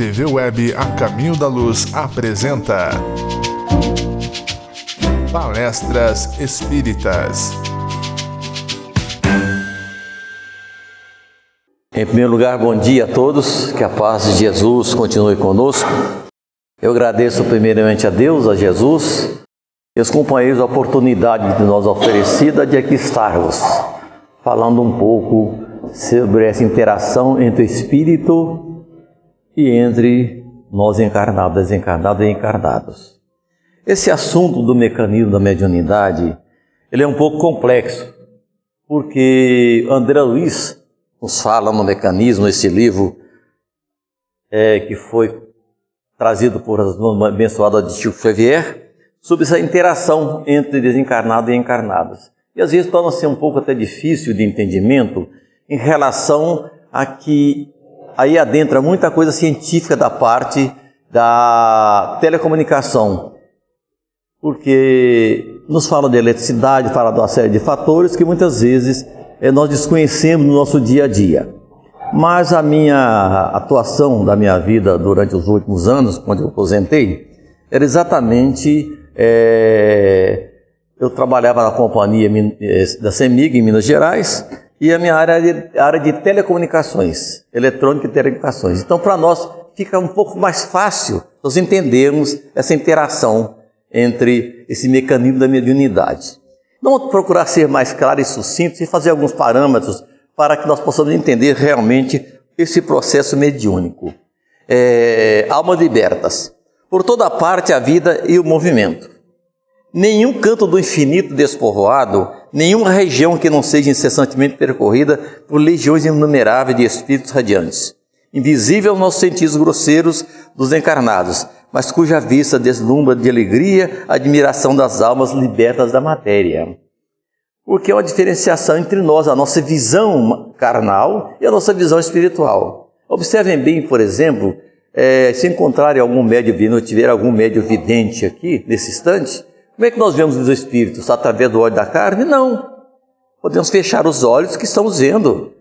TV Web A Caminho da Luz apresenta Palestras Espíritas. Em primeiro lugar, bom dia a todos, que a paz de Jesus continue conosco. Eu agradeço primeiramente a Deus, a Jesus e os companheiros a oportunidade de nós oferecida de aqui estarmos, falando um pouco sobre essa interação entre o Espírito e entre nós encarnados, desencarnados e encarnados. Esse assunto do mecanismo da mediunidade, ele é um pouco complexo, porque André Luiz nos fala no mecanismo, esse livro que foi trazido por a abençoada de Chico Xavier, sobre essa interação entre desencarnados e encarnados. E às vezes torna-se um pouco até difícil de entendimento em relação a que aí adentra muita coisa científica da parte da telecomunicação, porque nos fala de eletricidade, fala de uma série de fatores que muitas vezes nós desconhecemos no nosso dia a dia. Mas a minha atuação da minha vida durante os últimos anos, quando eu aposentei, era exatamente, eu trabalhava na companhia da CEMIG em Minas Gerais, e a minha área é a área de telecomunicações, eletrônica e telecomunicações. Então, para nós, fica um pouco mais fácil nós entendermos essa interação entre esse mecanismo da mediunidade. Vamos procurar ser mais claro e sucinto e fazer alguns parâmetros para que nós possamos entender realmente esse processo mediúnico. Almas libertas. Por toda parte a vida e o movimento. Nenhum canto do infinito despovoado, nenhuma região que não seja incessantemente percorrida por legiões inumeráveis de espíritos radiantes, invisível aos nossos sentidos grosseiros dos encarnados, mas cuja vista deslumbra de alegria a admiração das almas libertas da matéria. Porque é uma diferenciação entre nós, a nossa visão carnal e a nossa visão espiritual. Observem bem, por exemplo, se encontrarem algum médium vidente, ou tiver algum médium vidente aqui, nesse instante, como é que nós vemos os espíritos? Através do olho da carne? Não. Podemos fechar os olhos que estamos vendo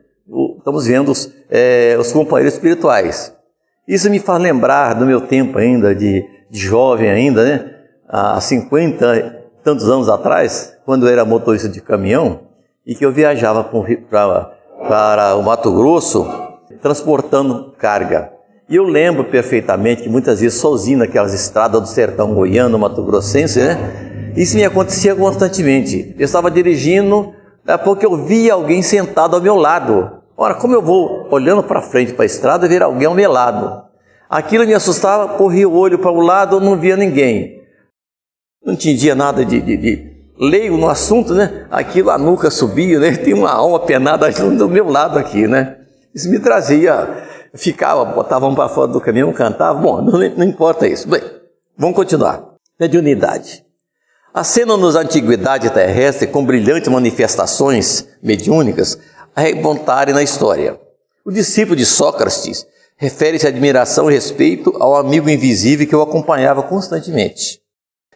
os companheiros espirituais. Isso me faz lembrar do meu tempo ainda, de jovem ainda, né? Há 50 e tantos anos atrás, quando eu era motorista de caminhão, e que eu viajava para o Mato Grosso, transportando carga. E eu lembro perfeitamente que muitas vezes sozinho naquelas estradas do sertão goiano, Mato Grossense, né? Isso me acontecia constantemente. Eu estava dirigindo, daqui a pouco eu via alguém sentado ao meu lado. Ora, como eu vou olhando para frente para a estrada, ver alguém ao meu lado. Aquilo me assustava, corria o olho para o lado, não via ninguém. Não entendia nada de leigo no assunto, né? Aquilo, a nuca subia, né? Tinha uma alma penada do meu lado aqui, né? Isso me trazia, botava um para fora do caminhão, cantava. Bom, não importa isso. Bem, vamos continuar. Mediunidade. Acena-nos a antiguidade terrestre com brilhantes manifestações mediúnicas a remontarem na história. O discípulo de Sócrates refere-se à admiração e respeito ao amigo invisível que o acompanhava constantemente.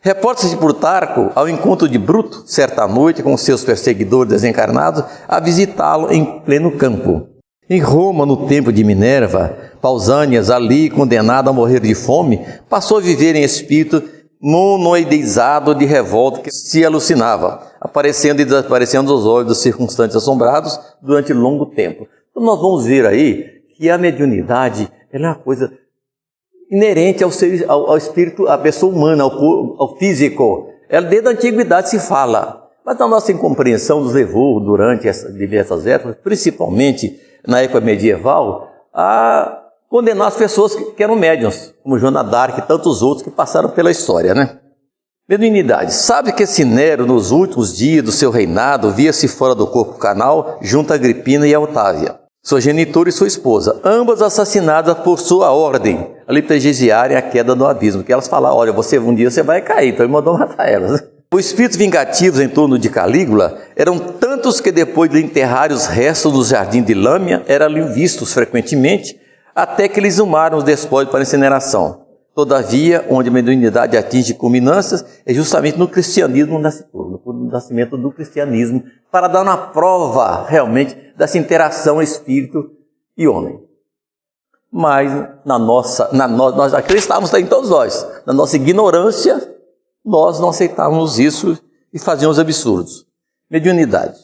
Reporta-se Plutarco ao encontro de Bruto, certa noite, com seus perseguidores desencarnados, a visitá-lo em pleno campo. Em Roma, no tempo de Minerva, Pausânias, ali condenado a morrer de fome, passou a viver em espírito monoideizado de revolta que se alucinava, aparecendo e desaparecendo aos olhos dos circunstantes assombrados durante longo tempo. Então nós vamos ver aí que a mediunidade ela é uma coisa inerente ao espírito, à pessoa humana, ao físico. Ela desde a antiguidade se fala, mas a nossa incompreensão nos levou durante diversas épocas, principalmente na época medieval, a condenar as pessoas que eram médiuns, como Joana d'Arc e tantos outros que passaram pela história, né? Mediunidade. Sabe que esse Nero, nos últimos dias do seu reinado, via-se fora do corpo carnal, junto a Agripina e a Otávia, sua genitora e sua esposa, ambas assassinadas por sua ordem, ali prestigiarem a queda no abismo, que elas falaram, olha, um dia você vai cair, então ele mandou matar elas. Os espíritos vingativos em torno de Calígula eram tantos que depois de enterrarem os restos do jardim de Lâmia, eram ali vistos frequentemente, até que eles exumaram os despojos para incineração. Todavia, onde a mediunidade atinge culminâncias é justamente no cristianismo, no nascimento do cristianismo, para dar uma prova realmente dessa interação espírito e homem. mas nós acreditávamos em todos nós. Na nossa ignorância, nós não aceitávamos isso e fazíamos absurdos. Mediunidade.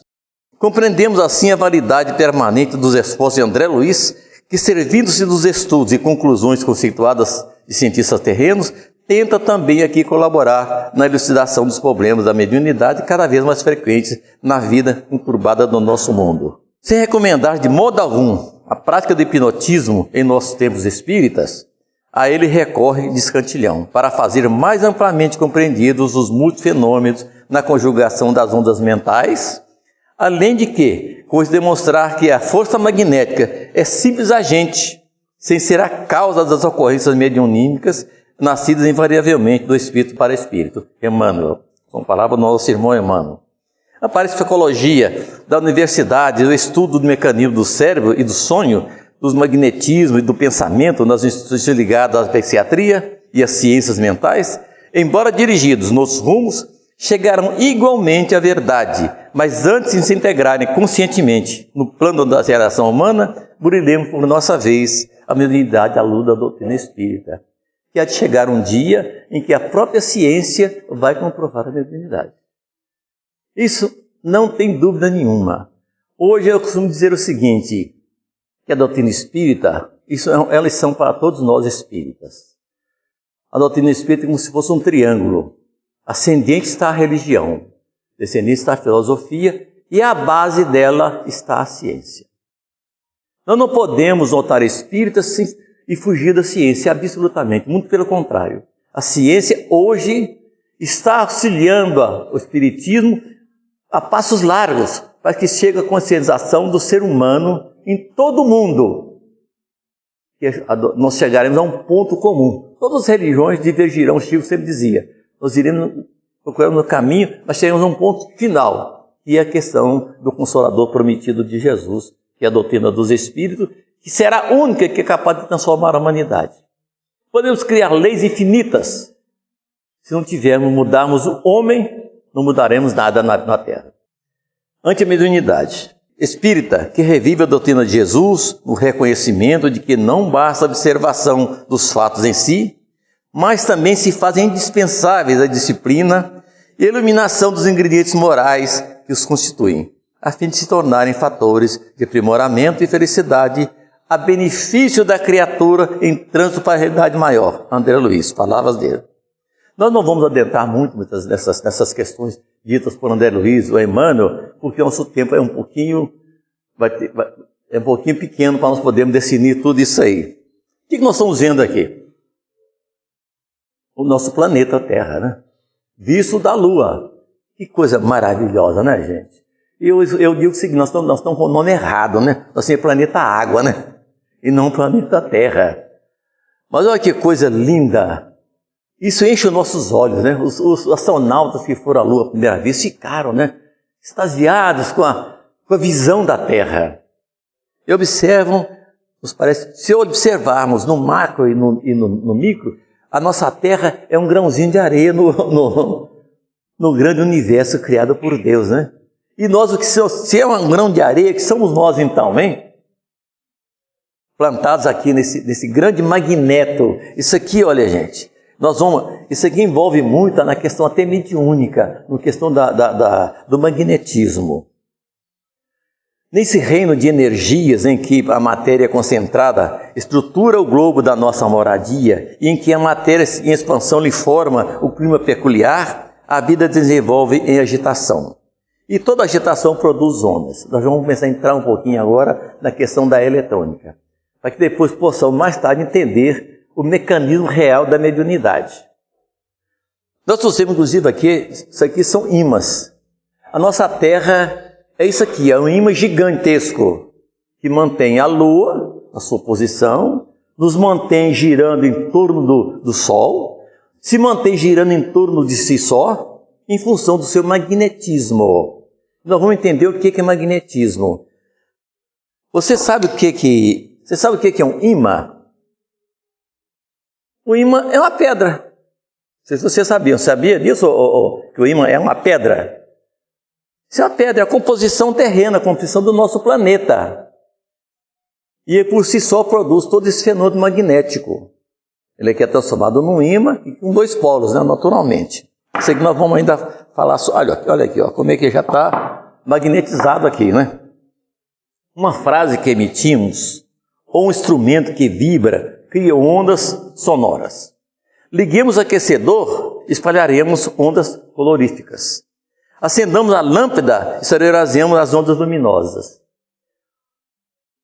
Compreendemos assim a validade permanente dos esforços de André Luiz, que, servindo-se dos estudos e conclusões conceituadas de cientistas terrenos, tenta também aqui colaborar na elucidação dos problemas da mediunidade cada vez mais frequentes na vida conturbada do nosso mundo. Sem recomendar de modo algum a prática do hipnotismo em nossos tempos espíritas, a ele recorre de escantilhão, para fazer mais amplamente compreendidos os múltiplos fenômenos na conjugação das ondas mentais, além de que, pois demonstrar que a força magnética é simples agente, sem ser a causa das ocorrências mediunímicas, nascidas invariavelmente do espírito para espírito. Emmanuel, com palavra do nosso irmão Emmanuel. A parapsicologia da universidade, o estudo do mecanismo do cérebro e do sonho, dos magnetismos e do pensamento nas instituições ligadas à psiquiatria e às ciências mentais, embora dirigidos nos rumos, chegaram igualmente à verdade, mas antes de se integrarem conscientemente no plano da geração humana, burilemos por nossa vez a mediunidade à luz da doutrina espírita, que há de chegar um dia em que a própria ciência vai comprovar a mediunidade. Isso não tem dúvida nenhuma. Hoje eu costumo dizer o seguinte, que a doutrina espírita, isso é uma lição para todos nós espíritas. A doutrina espírita é como se fosse um triângulo. Ascendente está a religião, descendente está a filosofia e a base dela está a ciência. Nós não podemos voltar espíritas e fugir da ciência, absolutamente, muito pelo contrário. A ciência hoje está auxiliando o espiritismo a passos largos, para que chegue a conscientização do ser humano em todo o mundo. Nós chegaremos a um ponto comum. Todas as religiões divergirão, Chico sempre dizia. Nós iremos procurando no caminho, mas chegamos a um ponto final, que é a questão do Consolador prometido de Jesus, que é a doutrina dos Espíritos, que será a única que é capaz de transformar a humanidade. Podemos criar leis infinitas. Se não mudarmos o homem, não mudaremos nada na Terra. Antimediunidade. Espírita que revive a doutrina de Jesus no reconhecimento de que não basta a observação dos fatos em si, mas também se fazem indispensáveis a disciplina e a iluminação dos ingredientes morais que os constituem, a fim de se tornarem fatores de aprimoramento e felicidade a benefício da criatura em trânsito para a realidade maior. André Luiz, palavras dele. Nós não vamos adentrar muito nessas questões ditas por André Luiz ou Emmanuel, porque o nosso tempo é um pouquinho pequeno para nós podermos definir tudo isso aí. O que nós estamos vendo aqui? O nosso planeta Terra, né? Visto da Lua. Que coisa maravilhosa, né, gente? Eu digo o seguinte, nós estamos com o nome errado, né? Nós temos planeta Água, né? E não planeta Terra. Mas olha que coisa linda! Isso enche os nossos olhos, né? Os astronautas que foram à Lua a primeira vez ficaram, né? Extasiados com a visão da Terra. E observam, nos parece, se observarmos no macro e no micro, a nossa Terra é um grãozinho de areia no grande universo criado por Deus, né? E nós, se é um grão de areia, que somos nós então, hein? Plantados aqui nesse grande magneto. Isso aqui, olha, gente, isso aqui envolve muito na questão até mediúnica, na questão do magnetismo. Nesse reino de energias em que a matéria concentrada estrutura o globo da nossa moradia e em que a matéria em expansão lhe forma o clima peculiar, a vida desenvolve em agitação. E toda agitação produz ondas. Nós vamos começar a entrar um pouquinho agora na questão da eletrônica, para que depois possamos mais tarde entender o mecanismo real da mediunidade. Nós trouxemos inclusive aqui, isso aqui são ímãs. A nossa Terra é isso aqui, é um imã gigantesco que mantém a Lua na sua posição, nos mantém girando em torno do Sol, se mantém girando em torno de si só, em função do seu magnetismo. Nós vamos entender o que é magnetismo. Você sabe o que é um imã? O imã é uma pedra. Não sei se você sabia disso, que o imã é uma pedra? Isso é uma pedra, é a composição terrena, a composição do nosso planeta. e por si só produz todo esse fenômeno magnético. Ele aqui é transformado num ímã e com dois polos, né, naturalmente. Isso aqui nós vamos ainda falar sobre. Olha aqui, ó, como é que já está magnetizado aqui, né? Uma frase que emitimos, ou um instrumento que vibra, cria ondas sonoras. Liguemos o aquecedor, espalharemos ondas coloríficas. Acendamos a lâmpada, esterilizamos as ondas luminosas.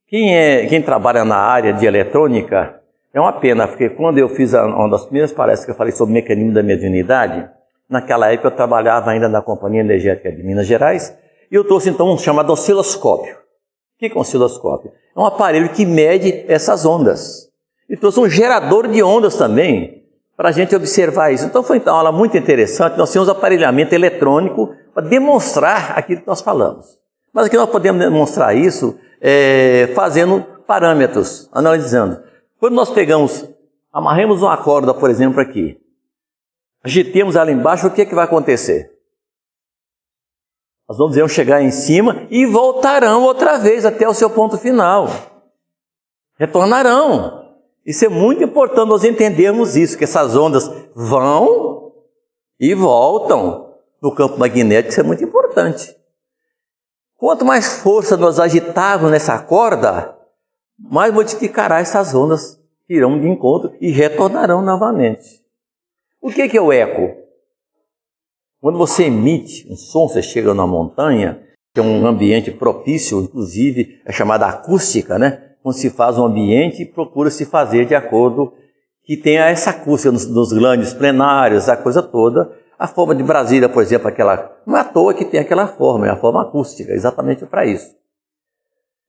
Quem trabalha na área de eletrônica, é uma pena, porque quando eu fiz uma das primeiras palestras que eu falei sobre o mecanismo da mediunidade, naquela época eu trabalhava ainda na Companhia Energética de Minas Gerais, e eu trouxe então um chamado osciloscópio. O que é um osciloscópio? É um aparelho que mede essas ondas. E trouxe um gerador de ondas também, para a gente observar isso. Então foi uma aula muito interessante, nós temos aparelhamento eletrônico para demonstrar aquilo que nós falamos. Mas aqui nós podemos demonstrar isso fazendo parâmetros, analisando. Quando nós amarremos uma corda, por exemplo, aqui, agitemos ela embaixo, o que vai acontecer? As ondas vão chegar em cima e voltarão outra vez até o seu ponto final. Retornarão. Isso é muito importante nós entendermos isso, que essas ondas vão e voltam no campo magnético, isso é muito importante. Quanto mais força nós agitarmos nessa corda, mais modificará essas ondas que irão de encontro e retornarão novamente. O que é o eco? Quando você emite um som, você chega numa montanha, que é um ambiente propício, inclusive é chamada acústica, né? Quando se faz um ambiente, procura se fazer de acordo que tenha essa acústica nos grandes plenários, a coisa toda. A forma de Brasília, por exemplo, não é à toa que tem aquela forma, é a forma acústica, exatamente para isso.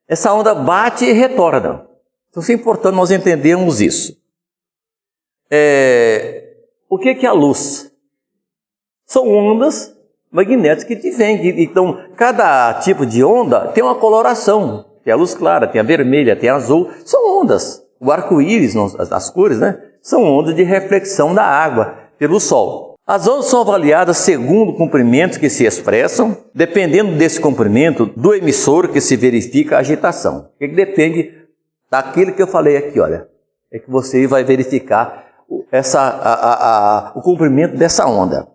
Essa onda bate e retorna. Então, isso é importante nós entendermos isso. O que é a luz? São ondas magnéticas que vêm. Então, cada tipo de onda tem uma coloração. Tem a luz clara, tem a vermelha, tem a azul. São ondas. O arco-íris, as cores, né? São ondas de reflexão da água pelo sol. As ondas são avaliadas segundo o comprimento que se expressam, dependendo desse comprimento do emissor que se verifica a agitação. O que depende daquilo que eu falei aqui, olha. É que você vai verificar o comprimento dessa onda.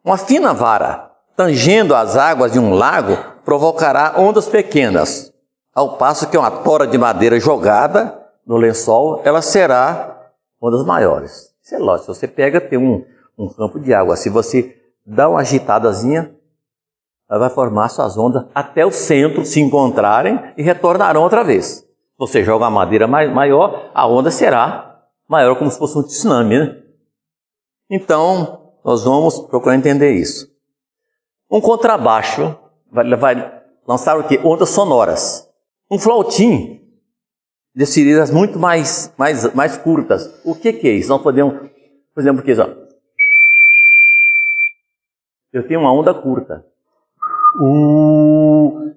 Uma fina vara tangendo as águas de um lago provocará ondas pequenas, ao passo que uma tora de madeira jogada no lençol, ela será ondas maiores. Isso é lógico, se você tem um campo de água, se você dá uma agitadazinha, ela vai formar suas ondas até o centro se encontrarem e retornarão outra vez. Se você joga uma madeira maior, a onda será maior, como se fosse um tsunami, né? Então, nós vamos procurar entender isso. Um contrabaixo vai lançar o quê? Ondas sonoras. Um flautim de cirilhas muito mais curtas. O que é isso? Nós podemos, por exemplo, aqui, ó. Eu tenho uma onda curta.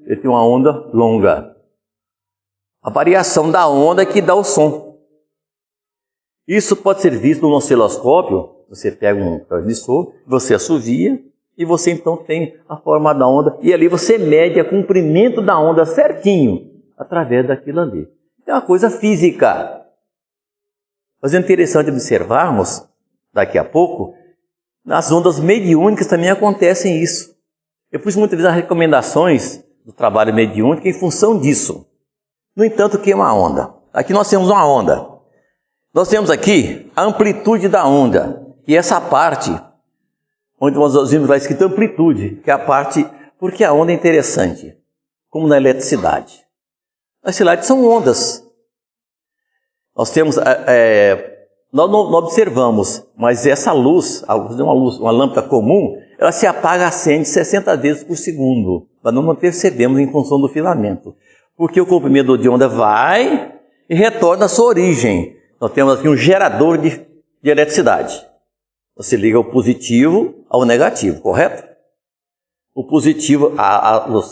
Eu tenho uma onda longa. A variação da onda é que dá o som. Isso pode ser visto no osciloscópio. Você pega um transmissor, você assovia e você então tem a forma da onda. E ali você mede o comprimento da onda certinho através daquilo ali. É uma coisa física. Mas é interessante observarmos, daqui a pouco, nas ondas mediúnicas também acontecem isso. Eu pus muitas vezes as recomendações do trabalho mediúnico em função disso. No entanto, o que é uma onda? Aqui nós temos uma onda. Nós temos aqui a amplitude da onda, e essa parte, onde nós vimos lá escrito amplitude, que é a parte, porque a onda é interessante, como na eletricidade. As eletricidade são ondas. Nós temos, nós não observamos, mas essa luz, uma lâmpada comum, ela se apaga, acende 60 vezes por segundo, mas não percebemos em função do filamento, porque o comprimento de onda vai e retorna à sua origem. Nós temos aqui um gerador de eletricidade. Você liga o positivo ao negativo, correto? O positivo,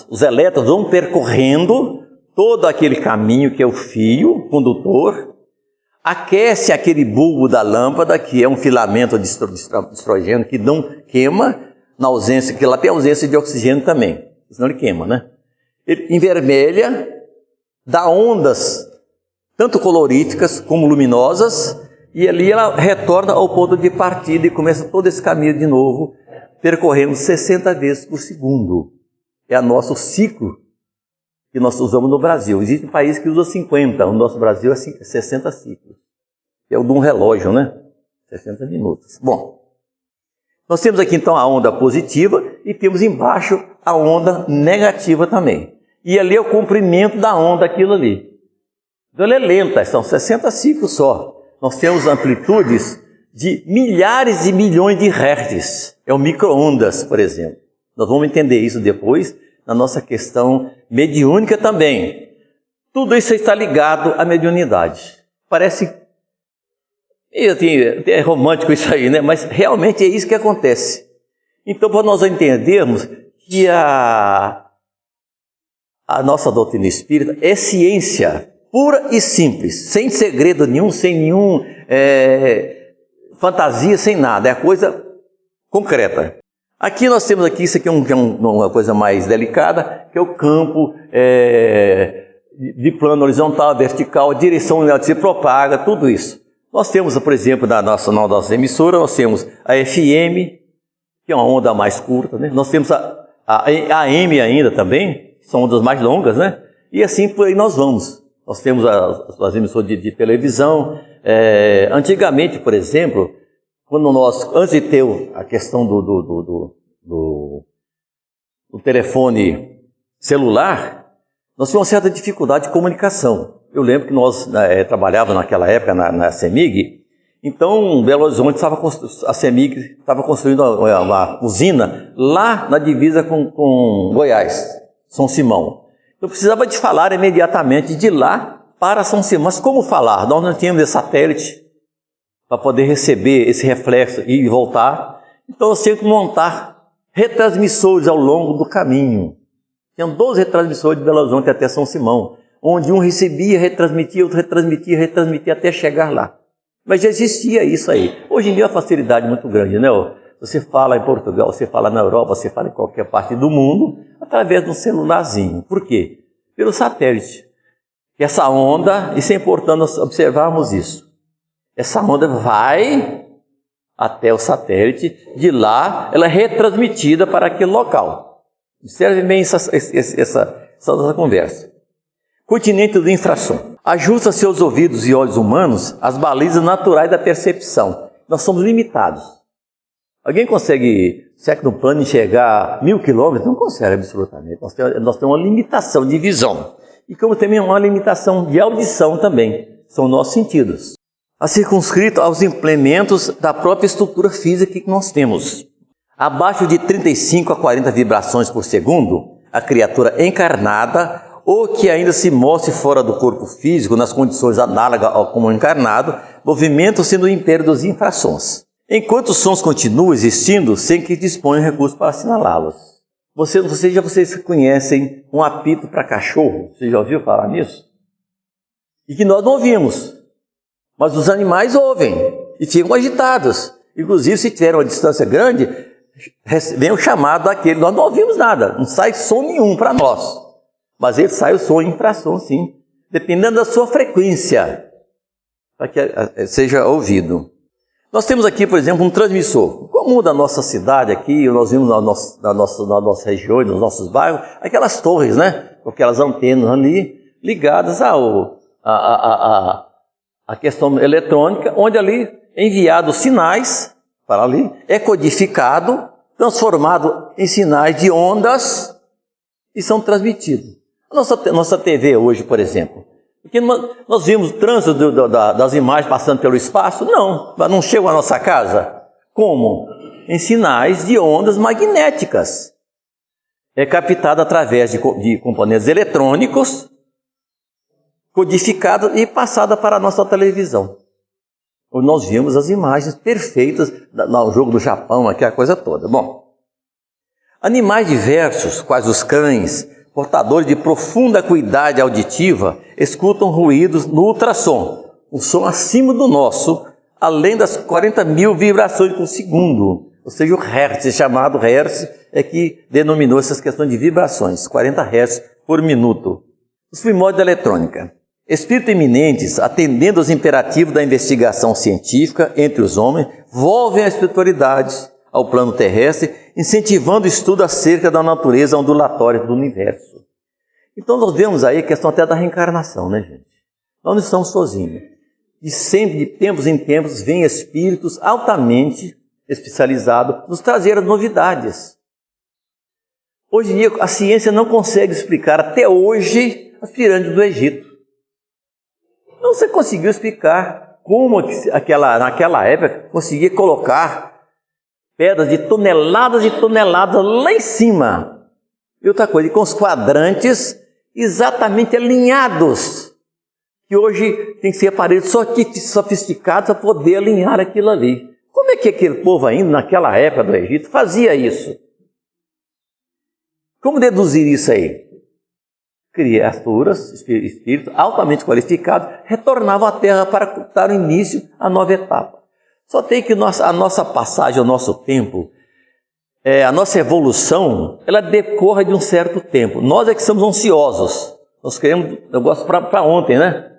os elétrons vão percorrendo todo aquele caminho que é o fio condutor, aquece aquele bulbo da lâmpada, que é um filamento de estrogênio que não queima, na ausência, que lá tem ausência de oxigênio também, senão ele queima, né? Ele envermelha, dá ondas tanto coloríficas como luminosas, e ali ela retorna ao ponto de partida e começa todo esse caminho de novo, percorrendo 60 vezes por segundo. É o nosso ciclo que nós usamos no Brasil. Existe um país que usa 50, o nosso Brasil é 60 ciclos. É o de um relógio, né? 60 minutos. Bom, nós temos aqui então a onda positiva e temos embaixo a onda negativa também. E ali é o comprimento da onda, aquilo ali. Então ela é lenta, são 60 ciclos só. Nós temos amplitudes de milhares de milhões de hertz. É o micro-ondas, por exemplo. Nós vamos entender isso depois na nossa questão mediúnica também. Tudo isso está ligado à mediunidade. Parece... é romântico isso aí, né? Mas realmente é isso que acontece. Então, para nós entendermos que a nossa doutrina espírita é ciência pura e simples, sem segredo nenhum, sem nenhum fantasia, sem nada, é a coisa concreta. Aqui nós temos aqui, isso aqui é uma coisa mais delicada, que é o campo de plano horizontal, vertical, a direção onde ela se propaga, tudo isso. Nós temos, por exemplo, na nossa emissora, nós temos a FM, que é uma onda mais curta, né? Nós temos a AM ainda também, que são ondas mais longas, né? E assim por aí nós vamos. Nós temos as emissoras de televisão. Antigamente, por exemplo, quando antes de ter a questão do telefone celular, nós tínhamos uma certa dificuldade de comunicação. Eu lembro que nós trabalhávamos naquela época na CEMIG, então Belo Horizonte a CEMIG estava construindo uma usina lá na divisa com Goiás, São Simão. Eu precisava de falar imediatamente de lá para São Simão. Mas como falar? Nós não tínhamos esse satélite para poder receber esse reflexo e voltar. Então nós tínhamos que montar retransmissores ao longo do caminho. Tinham 12 retransmissores de Belo Horizonte até São Simão, onde um recebia, retransmitia, outro retransmitia até chegar lá. Mas já existia isso aí. Hoje em dia é uma facilidade muito grande, né? Você fala em Portugal, você fala na Europa, você fala em qualquer parte do mundo, através de um celularzinho. Por quê? Pelo satélite. Essa onda, isso é importante nós observarmos isso. Essa onda vai até o satélite, de lá ela é retransmitida para aquele local. Observe bem essa nossa conversa. Continente do infrassom. Ajusta seus ouvidos e olhos humanos às balizas naturais da percepção. Nós somos limitados. Alguém consegue, século plano, enxergar 1000 quilômetros? Não consegue absolutamente. Nós temos uma limitação de visão. E como também uma limitação de audição também. São nossos sentidos. A circunscrito aos implementos da própria estrutura física que nós temos. Abaixo de 35 a 40 vibrações por segundo, a criatura encarnada ou que ainda se mostre fora do corpo físico, nas condições análogas ao como encarnado, movimentam-se no império dos infrassons. Enquanto os sons continuam existindo, sem que disponham recursos para assinalá-los. Vocês conhecem um apito para cachorro? Você já ouviu falar nisso? E que nós não ouvimos. Mas os animais ouvem e ficam agitados. Inclusive, se tiver uma distância grande, vem o chamado daquele. Nós não ouvimos nada, não sai som nenhum para nós. Mas ele sai o som em infração, sim. Dependendo da sua frequência, para que seja ouvido. Nós temos aqui, por exemplo, um transmissor. Comum da nossa cidade aqui, nós vimos na nossa região, nos nossos bairros, aquelas torres, né? Com aquelas antenas ali, ligadas a questão eletrônica, onde ali é enviado sinais para ali, é codificado, transformado em sinais de ondas e são transmitidos. A nossa TV hoje, por exemplo, porque nós vimos o trânsito das imagens passando pelo espaço? Não chegam à nossa casa. Como? Em sinais de ondas magnéticas. É captado através de componentes eletrônicos, codificada e passada para a nossa televisão. Onde nós vimos as imagens perfeitas no jogo do Japão, aquela coisa toda. Bom, animais diversos, quais os cães, portadores de profunda acuidade auditiva, escutam ruídos no ultrassom, um som acima do nosso, além das 40 mil vibrações por segundo. Ou seja, o hertz, chamado hertz, é que denominou essas questões de vibrações, 40 hertz por minuto. Os primórdios da eletrônica. Espíritos eminentes, atendendo aos imperativos da investigação científica entre os homens, volvem a espiritualidade ao plano terrestre, incentivando o estudo acerca da natureza ondulatória do universo. Então nós vemos aí a questão até da reencarnação, né, gente? Nós não estamos sozinhos. E sempre, de tempos em tempos, vêm espíritos altamente especializados nos trazer as novidades. Hoje em dia, a ciência não consegue explicar, até hoje, as pirâmides do Egito. Não se conseguiu explicar como naquela época conseguia colocar pedras de toneladas e toneladas lá em cima. E outra coisa, com os quadrantes exatamente alinhados, que hoje tem que ser aparelhos sofisticados para poder alinhar aquilo ali. Como é que aquele povo ainda, naquela época do Egito, fazia isso? Como deduzir isso aí? Criaturas, espíritos altamente qualificados, retornavam à Terra para dar o início à nova etapa. Só tem que a nossa passagem, o nosso tempo, a nossa evolução, ela decorre de um certo tempo. Nós é que somos ansiosos. Nós queremos negócio para ontem, né?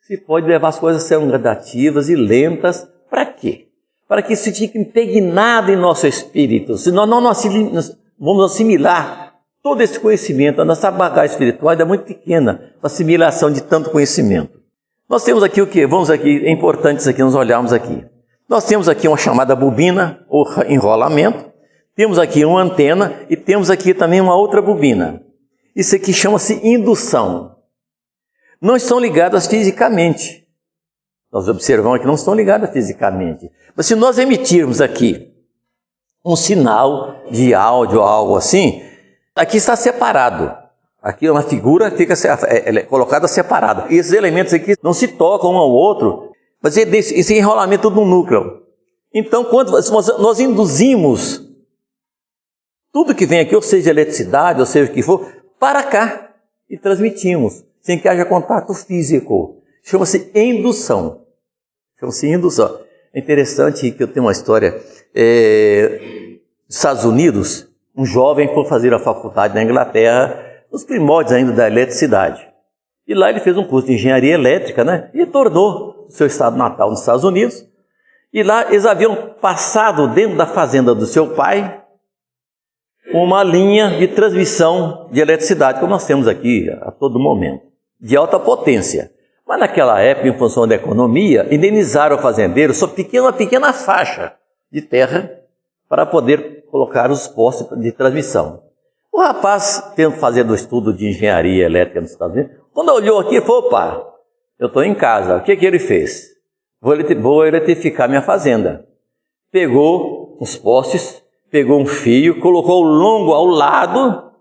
Se pode levar as coisas a serem gradativas e lentas, para quê? Para que isso fique impregnado em nosso espírito. Senão não vamos assimilar todo esse conhecimento. A nossa bagagem espiritual é muito pequena para assimilação de tanto conhecimento. Nós temos aqui o quê? Vamos aqui, é importante isso aqui, nós olharmos aqui. Nós temos aqui uma chamada bobina, ou enrolamento, temos aqui uma antena e temos aqui também uma outra bobina. Isso aqui chama-se indução. Não estão ligadas fisicamente. Nós observamos que não estão ligadas fisicamente. Mas se nós emitirmos aqui um sinal de áudio ou algo assim, aqui está separado. Aqui uma figura fica ela é colocada separada. E esses elementos aqui não se tocam um ao outro, mas esse enrolamento é tudo no núcleo. Então, quando nós induzimos tudo que vem aqui, ou seja eletricidade, ou seja o que for, para cá e transmitimos, sem que haja contato físico. Chama-se indução. Chama-se indução. É interessante que eu tenho uma história. Nos Estados Unidos, um jovem foi fazer a faculdade na Inglaterra, nos primórdios ainda da eletricidade. E lá ele fez um curso de engenharia elétrica, né? E retornou do seu estado natal nos Estados Unidos. E lá eles haviam passado dentro da fazenda do seu pai uma linha de transmissão de eletricidade, como nós temos aqui a todo momento, de alta potência. Mas naquela época, em função da economia, indenizaram o fazendeiro só uma pequena faixa de terra para poder colocar os postos de transmissão. O rapaz, fazendo o estudo de engenharia elétrica nos Estados Unidos, quando olhou aqui, falou, opa, eu estou em casa. O que ele fez? Vou eletrificar minha fazenda. Pegou os postes, pegou um fio, colocou longo ao lado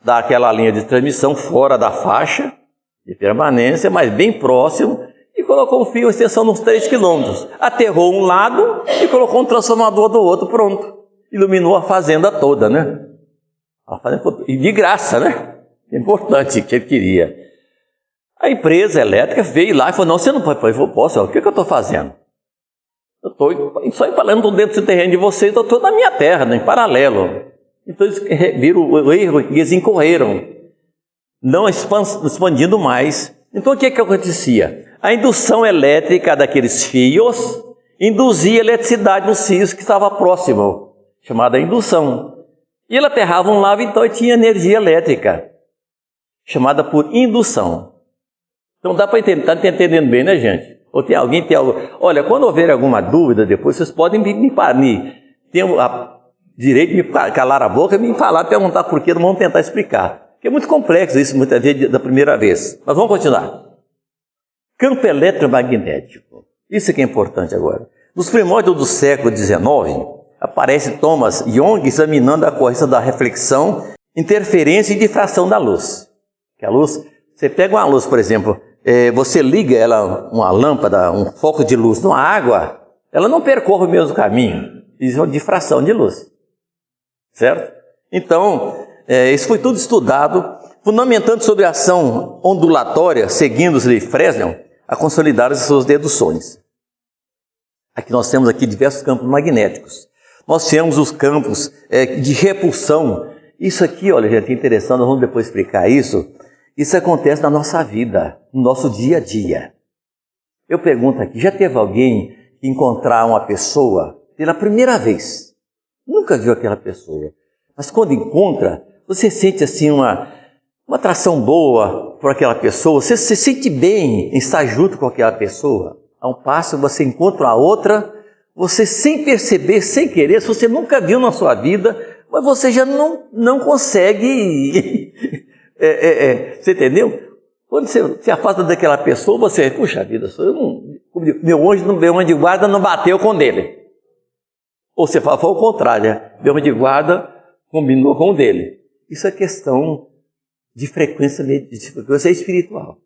daquela linha de transmissão, fora da faixa de permanência, mas bem próximo, e colocou um fio, uma extensão de uns 3 quilômetros. Aterrou um lado e colocou um transformador do outro, pronto. Iluminou a fazenda toda, né? E de graça, né? Importante que ele queria. A empresa elétrica veio lá e falou, não, você não pode. Eu falei, posso, o que eu estou fazendo? Eu estou só empalando dentro do terreno de vocês, eu estou na minha terra, né, em paralelo. Então eles viram o erro e eles incorreram, não expandindo mais. Então o que acontecia? A indução elétrica daqueles fios induzia eletricidade nos fios que estavam próximos, chamada indução. E ele aterrava um lado, então tinha energia elétrica, chamada por indução. Então dá para entender, está entendendo bem, né, gente? Ou tem alguém, olha, quando houver alguma dúvida depois, vocês podem me ter o direito de me calar a boca e me falar, perguntar por quê, vamos tentar explicar. Porque é muito complexo isso, muitas vezes, da primeira vez. Mas vamos continuar. Campo eletromagnético. Isso que é importante agora. Nos primórdios do século XIX, aparece Thomas Young examinando a corrente da reflexão, interferência e difração da luz. Que a luz, você pega uma luz, por exemplo, você liga ela, uma lâmpada, um foco de luz numa água, ela não percorre o mesmo caminho. Isso é uma difração de luz. Certo? Então, isso foi tudo estudado, fundamentando sobre a ação ondulatória, seguindo os de Fresnel, a consolidar as suas deduções. Aqui nós temos aqui diversos campos magnéticos. Nós temos os campos de repulsão. Isso aqui, olha, gente, é interessante, nós vamos depois explicar isso. Isso acontece na nossa vida, no nosso dia a dia. Eu pergunto aqui, já teve alguém que encontrar uma pessoa pela primeira vez? Nunca viu aquela pessoa. Mas quando encontra, você sente assim uma atração boa por aquela pessoa. Você se sente bem em estar junto com aquela pessoa. A um passo você encontra a outra, você sem perceber, sem querer, se você nunca viu na sua vida, mas você já não consegue... você entendeu? Quando você se afasta daquela pessoa, você... Puxa vida, meu anjo de guarda não bateu com o dele. Ou você fala, foi o contrário, né? Meu anjo de guarda combinou com o dele. Isso é questão de frequência espiritual.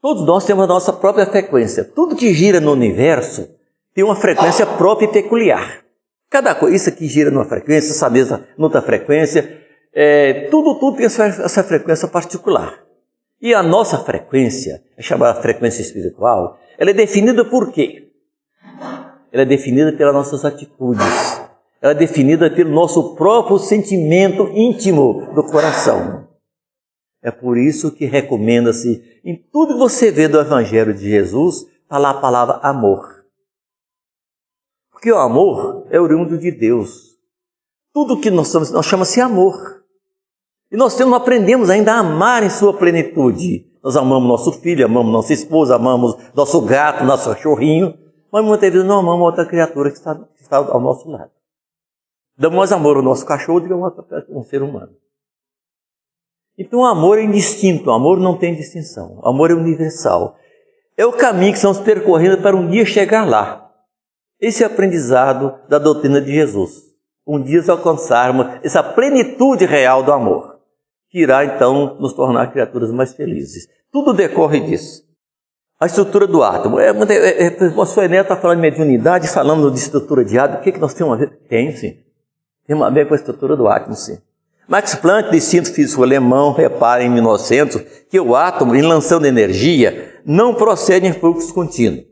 Todos nós temos a nossa própria frequência. Tudo que gira no universo tem uma frequência própria e peculiar. Cada coisa, isso aqui gira numa frequência, essa mesa noutra frequência, tudo tem essa frequência particular. E a nossa frequência, é chamada frequência espiritual, ela é definida por quê? Ela é definida pelas nossas atitudes. Ela é definida pelo nosso próprio sentimento íntimo do coração. É por isso que recomenda-se, em tudo que você vê do Evangelho de Jesus, falar a palavra amor. Porque o amor é oriundo de Deus. Tudo que nós chamamos-se amor. E nós aprendemos ainda a amar em sua plenitude. Nós amamos nosso filho, amamos nossa esposa, amamos nosso gato, nosso cachorrinho, mas muitas vezes não amamos outra criatura que está ao nosso lado. Damos mais amor ao nosso cachorro do que a um ser humano. Então o amor é indistinto, o amor não tem distinção, o amor é universal. É o caminho que estamos percorrendo para um dia chegar lá. Esse é o aprendizado da doutrina de Jesus. Um dia alcançarmos essa plenitude real do amor, que irá então nos tornar criaturas mais felizes. Tudo decorre disso. A estrutura do átomo. O senhor Neto está falando de mediunidade, falando de estrutura de átomo. O que nós temos a ver? Tem, sim. Tem a ver com a estrutura do átomo, sim. Max Planck, distinto físico alemão, repara em 1900 que o átomo, em lançando energia, não procede em fluxo contínuo,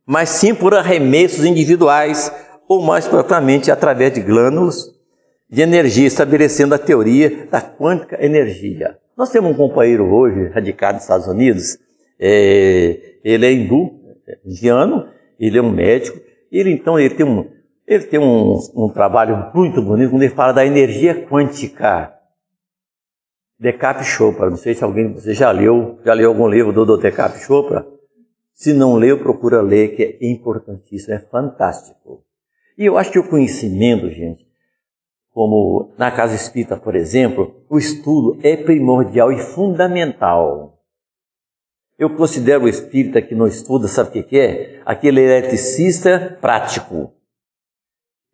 mas sim por arremessos individuais ou mais propriamente através de glândulos de energia, estabelecendo a teoria da quântica energia. Nós temos um companheiro hoje, radicado nos Estados Unidos, ele é indiano, ele é um médico, ele tem um trabalho muito bonito, quando ele fala da energia quântica. Deepak Chopra, não sei se alguém de vocês já leu algum livro do Deepak Chopra. Se não leu, procura ler, que é importantíssimo, é fantástico. E eu acho que o conhecimento, gente, como na Casa Espírita, por exemplo, o estudo é primordial e fundamental. Eu considero o espírita que não estuda, sabe o que é? Aquele eletricista prático,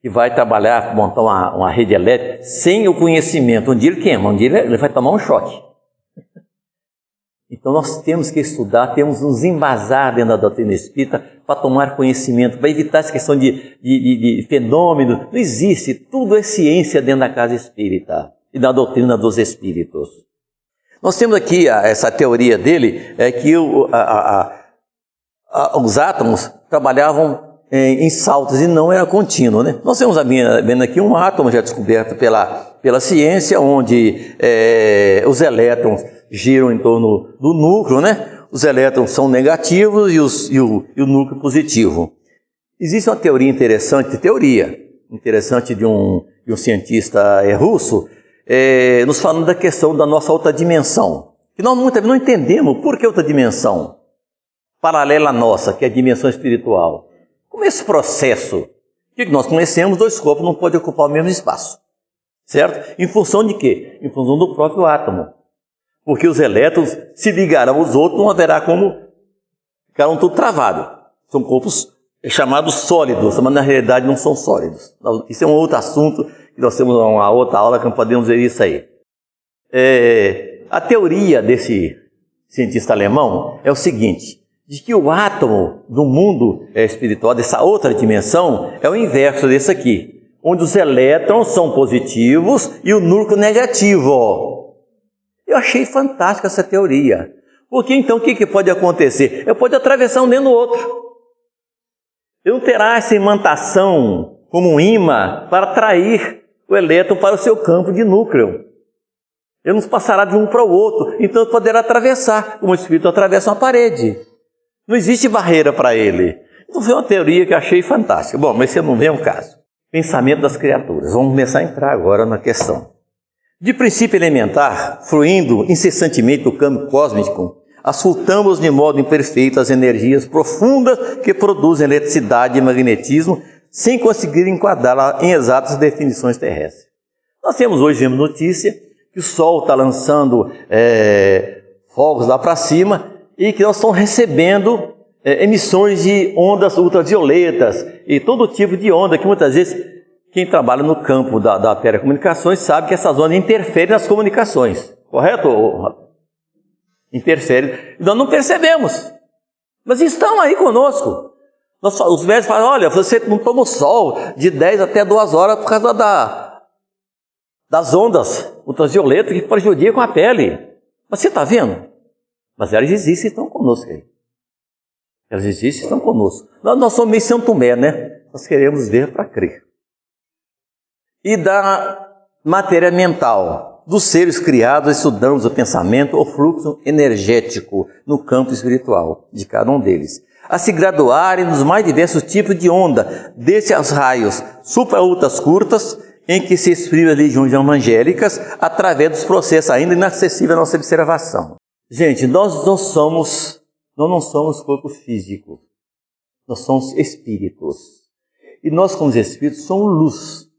que vai trabalhar, montar uma rede elétrica sem o conhecimento. Um dia ele queima, um dia ele vai tomar um choque. Então nós temos que estudar, temos que nos embasar dentro da doutrina espírita para tomar conhecimento, para evitar essa questão de fenômeno. Não existe, tudo é ciência dentro da casa espírita e da doutrina dos espíritos. Nós temos aqui essa teoria dele, que os átomos trabalhavam em saltos e não era contínuo, né? Nós temos vendo aqui um átomo já descoberto pela ciência, onde os elétrons giram em torno do núcleo, né? Os elétrons são negativos e o núcleo positivo. Existe uma teoria interessante de um cientista russo, nos falando da questão da nossa outra dimensão. Que nós muitas vezes não entendemos por que outra dimensão paralela à nossa, que é a dimensão espiritual. Como esse processo que nós conhecemos, dois corpos não podem ocupar o mesmo espaço, certo? Em função de quê? Em função do próprio átomo. Porque os elétrons se ligarão aos outros, não haverá como ficarão tudo travado. São corpos chamados sólidos, mas na realidade não são sólidos. Isso é um outro assunto, que nós temos uma outra aula que não podemos ver isso aí. A teoria desse cientista alemão é o seguinte, de que o átomo do mundo espiritual, dessa outra dimensão, é o inverso desse aqui, onde os elétrons são positivos e o núcleo negativo. Eu achei fantástica essa teoria. Porque então o que pode acontecer? Eu pode atravessar um dentro do outro. Eu não terá essa imantação como um ímã para atrair o elétron para o seu campo de núcleo. Ele nos passará de um para o outro, então poderá atravessar, como o Espírito atravessa uma parede. Não existe barreira para ele. Então foi uma teoria que eu achei fantástica. Bom, mas esse não vem ao caso. Pensamento das criaturas. Vamos começar a entrar agora na questão. De princípio elementar, fluindo incessantemente do campo cósmico, auscultamos de modo imperfeito as energias profundas que produzem eletricidade e magnetismo, sem conseguir enquadrá-la em exatas definições terrestres. Nós temos hoje notícia que o Sol está lançando fogos lá para cima e que nós estamos recebendo emissões de ondas ultravioletas e todo tipo de onda que muitas vezes quem trabalha no campo da telecomunicações sabe que essas ondas interferem nas comunicações, correto? Interferem. Nós não percebemos, mas estão aí conosco. Os médicos falam, olha, você não toma o sol de 10 até 2 horas por causa das ondas ultravioletas que prejudicam a pele. Mas você está vendo? Mas elas existem e estão conosco aí. Elas existem e estão conosco. Nós somos meio São Tomé, né? Nós queremos ver para crer. E da matéria mental, dos seres criados, estudamos o pensamento, o fluxo energético no campo espiritual de cada um deles, a se graduarem nos mais diversos tipos de onda, desde os raios supraultas curtas, em que se exprimem as legiões angélicas, através dos processos ainda inacessíveis à nossa observação. Gente, nós não somos corpo físico, nós somos espíritos. E nós, como espíritos, somos luz.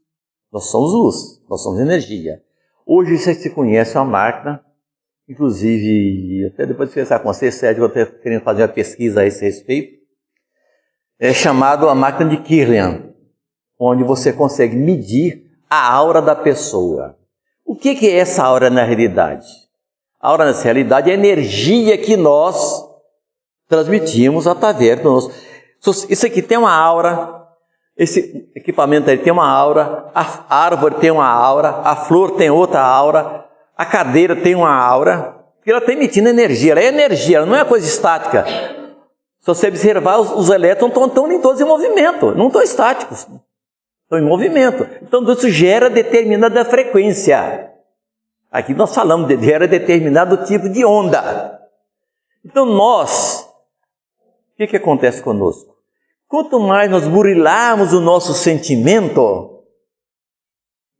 Nós somos luz, nós somos energia. Hoje você se conhece uma máquina, inclusive, até depois de conversar com você, Sérgio, eu estou querendo fazer uma pesquisa a esse respeito, é chamado a máquina de Kirlian, onde você consegue medir a aura da pessoa. O que é essa aura na realidade? A aura nessa realidade é a energia que nós transmitimos através do nosso... Isso aqui tem uma aura... Esse equipamento aí tem uma aura, a árvore tem uma aura, a flor tem outra aura, a cadeira tem uma aura, porque ela está emitindo energia, ela é energia, ela não é coisa estática. Se você observar, os elétrons estão em todos em movimento, não estão estáticos, estão em movimento. Então isso gera determinada frequência. Aqui nós falamos de gera determinado tipo de onda. Então nós, o que acontece conosco? Quanto mais nós burilarmos o nosso sentimento,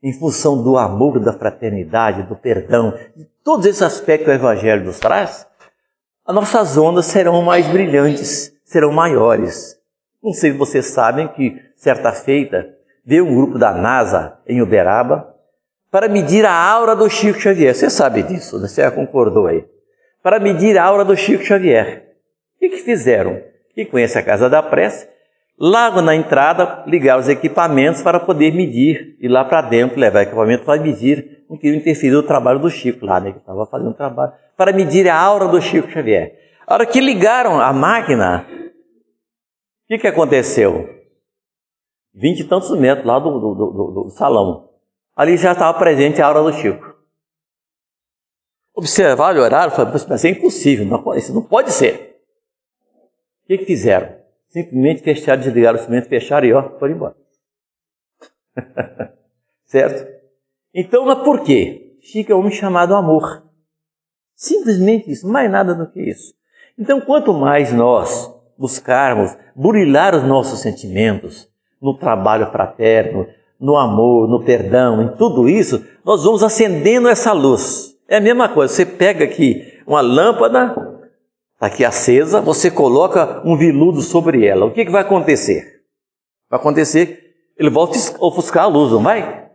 em função do amor, da fraternidade, do perdão, de todos esses aspectos que o Evangelho nos traz, as nossas ondas serão mais brilhantes, serão maiores. Não sei se vocês sabem que, certa feita, veio um grupo da NASA em Uberaba para medir a aura do Chico Xavier. Você sabe disso, né? Você já concordou aí. Para medir a aura do Chico Xavier. O que fizeram? Quem conhece a Casa da Prece, logo na entrada, ligaram os equipamentos para poder medir, ir lá para dentro, levar equipamento para medir, não queriam interferir no trabalho do Chico lá, né, que estava fazendo trabalho, para medir a aura do Chico Xavier. A hora que ligaram a máquina, o que aconteceu? 20 e tantos metros lá do salão. Ali já estava presente a aura do Chico. Observaram o horário e falaram, mas é impossível, isso não pode ser. O que fizeram? Simplesmente fecharam, desligaram o instrumento, fecharam e foram embora. Certo? Então, mas por quê? Chico é um homem chamado amor. Simplesmente isso, mais nada do que isso. Então, quanto mais nós buscarmos burilar os nossos sentimentos no trabalho fraterno, no amor, no perdão, em tudo isso, nós vamos acendendo essa luz. É a mesma coisa, você pega aqui uma lâmpada... Está aqui acesa, você coloca um veludo sobre ela. O que vai acontecer? Vai acontecer, ele vai ofuscar a luz, não vai?